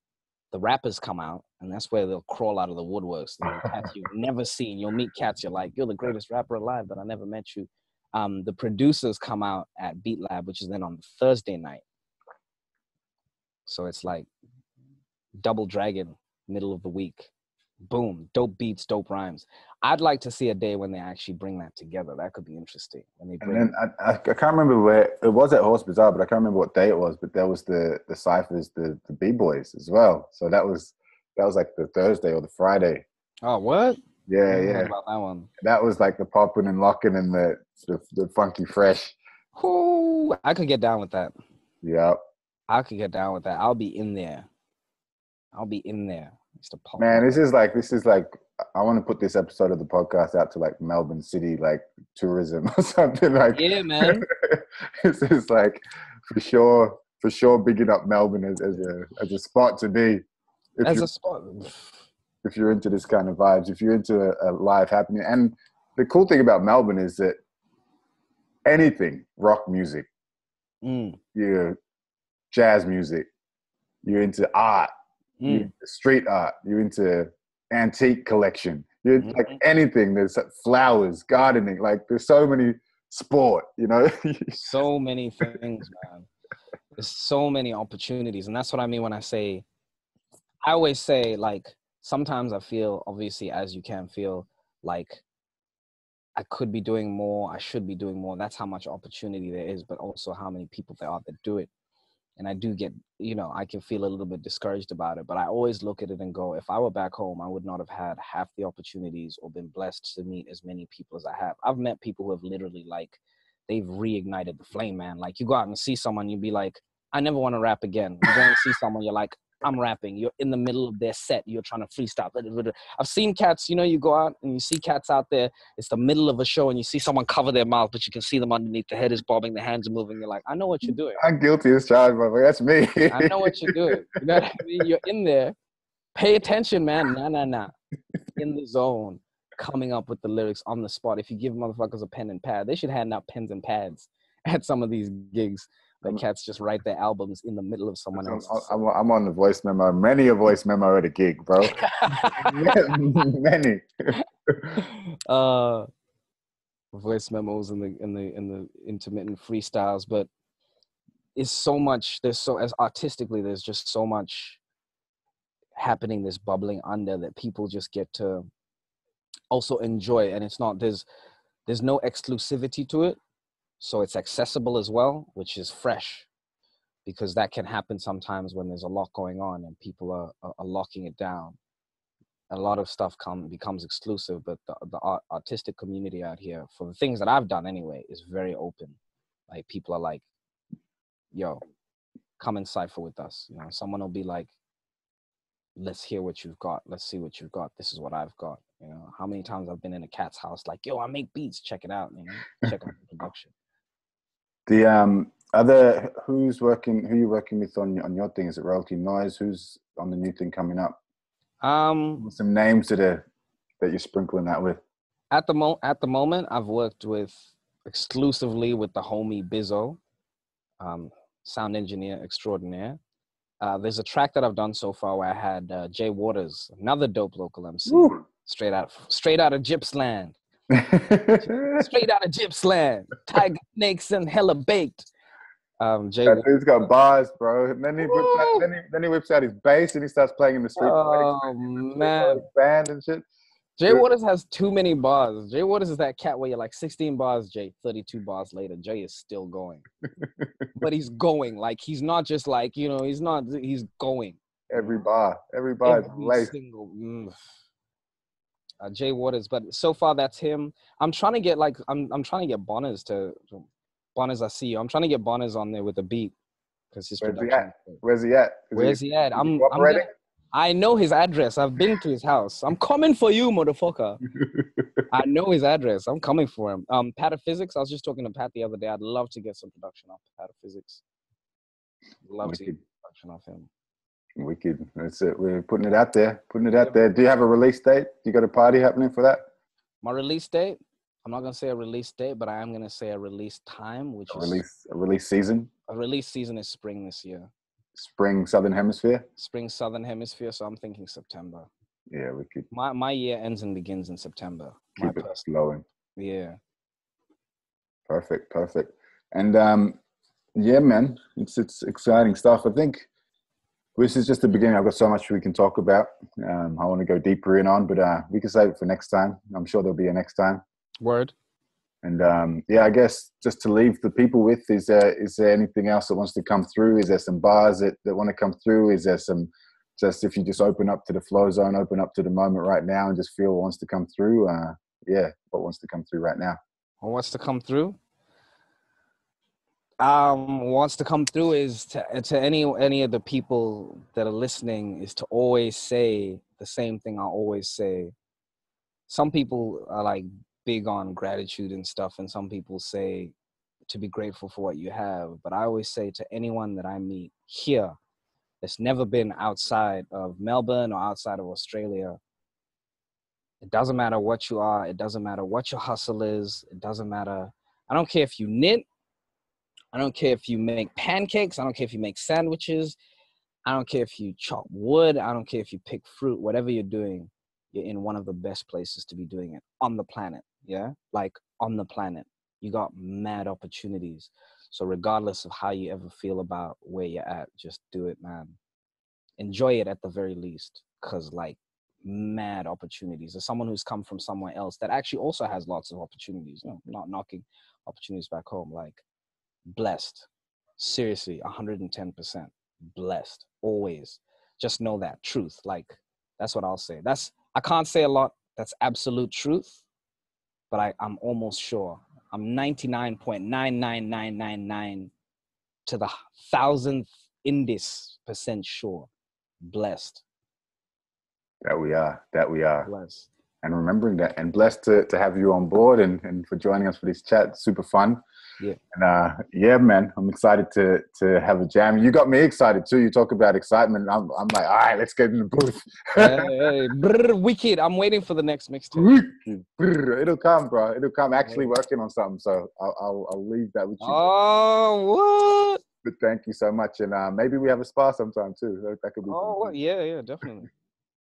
the rappers come out, and that's where they'll crawl out of the woodworks. The cats you've never seen. You'll meet cats, you're like, you're the greatest rapper alive, but I never met you. The producers come out at Beat Lab, which is then on Thursday night. So it's like Double Dragon, middle of the week. Boom, dope beats, dope rhymes. I'd like to see a day when they actually bring that together. That could be interesting. When they bring. And then I can't remember where it was at Horse Bazaar, but I can't remember what day it was. But there was the ciphers, the B-boys as well. So that was like the Thursday or the Friday. Oh, what? Yeah. About that one. That was like the popping and locking and the funky fresh. Ooh, I could get down with that. Yeah. I could get down with that. I'll be in there. Mr. Pop. Man, this is like I want to put this episode of the podcast out to like Melbourne City, like tourism or something like. Yeah, man. It's like for sure, bigging up Melbourne as a spot to be. If you're into this kind of vibes, if you're into a live happening, and the cool thing about Melbourne is that anything rock music, you're jazz music, you're into art, you're into street art, you're into antique collection, you're like anything. There's flowers, gardening, like there's so many sport, you know. So many things, man. There's so many opportunities, and that's what I mean when I always say, like, sometimes I feel, obviously, as you can feel, like I could be doing more, I should be doing more. That's how much opportunity there is, but also how many people there are that do it. And I do get, I can feel a little bit discouraged about it, but I always look at it and go, if I were back home, I would not have had half the opportunities or been blessed to meet as many people as I have. I've met people who have literally, like, they've reignited the flame, man. Like, you go out and see someone, you'd be like, I never want to rap again. You go and see someone, you're like, I'm rapping. You're in the middle of their set. You're trying to freestyle. I've seen cats, you go out and you see cats out there. It's the middle of a show and you see someone cover their mouth, but you can see them underneath. The head is bobbing, the hands are moving. You're like, I know what you're doing. I'm guilty as charged, but that's me. I know what you're doing. You know what I mean? You're in there. Pay attention, man. Nah. In the zone, coming up with the lyrics on the spot. If you give motherfuckers a pen and pad, they should hand out pens and pads at some of these gigs. Like cats just write their albums in the middle of someone else. I'm on the voice memo. Many a voice memo at a gig, bro. Many. Voice memos and the intermittent freestyles, but it's so much. As artistically, there's just so much happening. This bubbling under that people just get to also enjoy, and it's not there's no exclusivity to it. So it's accessible as well, which is fresh, because that can happen sometimes when there's a lot going on and people are locking it down. A lot of stuff becomes exclusive, but the artistic community out here, for the things that I've done anyway, is very open. Like, people are like, yo, come and cypher with us. Someone will be like, let's hear what you've got. Let's see what you've got. This is what I've got. How many times I've been in a cat's house like, yo, I make beats. Check it out. Check out the production. The who you working with on your thing? Is it Royalty Noise? Who's on the new thing coming up? Some names that you're sprinkling that with. At the moment, I've worked exclusively with the homie Bizzo, sound engineer extraordinaire. There's a track that I've done so far where I had Jay Waters, another dope local MC, straight out of Gippsland. Straight out of Gippsland. Tiger Snakes and hella baked. That dude's got bars, bro. And then he whips out his bass and he starts playing in the street. Oh, man. Band and shit. Jay Waters has too many bars. Jay Waters is that cat where you're like 16 bars, Jay, 32 bars later. Jay is still going. But he's going. Like, he's not just like, he's going. Every bar is single. Jay Waters, but so far that's him. I'm trying to get I'm trying to get Bonners Bonners, I see you. I'm trying to get Bonners on there with a beat, because his production. Where's he at? Where's he at? I know his address. I've been to his house. I'm coming for you, motherfucker. I know his address. I'm coming for him. Pataphysics. I was just talking to Pat the other day. I'd love to get some production off Pataphysics. Love to get production off him. Wicked. That's it. We're putting it out there. Do you have a release date? You got a party happening for that? My release date? I'm not going to say a release date, but I am going to say a release time, which is... A release season? A release season is spring this year. Spring Southern Hemisphere? Spring Southern Hemisphere, so I'm thinking September. Yeah, wicked. My year ends and begins in September. Keep it flowing. Yeah. Perfect. And yeah, man, it's exciting stuff. I think this is just the beginning. I've got so much we can talk about. I want to go deeper in on, but we can save it for next time. I'm sure there'll be a next time. Word. And yeah, I guess just to leave the people with, is there anything else that wants to come through? Is there some bars that want to come through? Is there some, just if you just open up to the flow zone, open up to the moment right now and just feel what wants to come through? Yeah, what wants to come through right now? What wants to come through? Wants to come through is to any of the people that are listening, is to always say the same thing I always say. some people are like big on gratitude and stuff, and some people say to be grateful for what you have. But I always say to anyone that I meet here that's never been outside of Melbourne or outside of Australia, it doesn't matter what you are. It doesn't matter what your hustle is. It doesn't matter. I don't care if you knit. I don't care if you make pancakes. I don't care if you make sandwiches. I don't care if you chop wood. I don't care if you pick fruit. Whatever you're doing, you're in one of the best places to be doing it on the planet. Yeah? Like on the planet. You got mad opportunities. So regardless of how you ever feel about where you're at, just do it, man. Enjoy it at the very least. Because like mad opportunities. As someone who's come from somewhere else that actually also has lots of opportunities, you know, not knocking opportunities back home, like blessed. Seriously, 110% blessed. Always. Just know that truth. Like that's what I'll say. I can't say a lot that's absolute truth, but I'm almost sure. I'm 99.99999 to the 1,000th in this % sure. Blessed. That we are. Blessed. And remembering that, and blessed to have you on board and for joining us for this chat. Super fun. Yeah. And yeah, man, I'm excited to have a jam. You got me excited too. You talk about excitement. I'm like, all right, let's get in the booth. Hey, brr, wicked. I'm waiting for the next mixtape. It'll come, bro. It'll come. Actually working on something, so I'll leave that with you. Oh, what? But thank you so much, and maybe we have a spa sometime too. That could be. Oh, fun. yeah,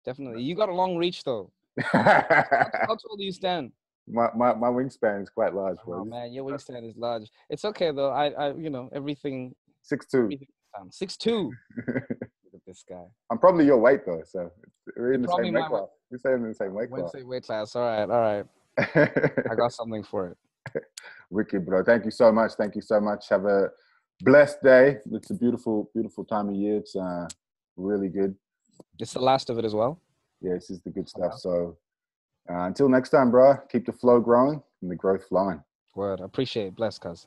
definitely. You got a long reach though. How tall do you stand? My wingspan is quite large, bro. Oh man, your wingspan is large. It's okay though. I you know, everything. 6'2". 6'2". Look at this guy. I'm probably your weight though, so we're in the Probably same weight class. We're saying in the same weight class. Weight class. All right. I got something for it. Wicked, bro. Thank you so much. Have a blessed day. It's a beautiful, beautiful time of year. It's really good. It's the last of it as well. Yeah, this is the good stuff. So until next time, bro, keep the flow growing and the growth flowing. Word. I appreciate it. Bless, cuz.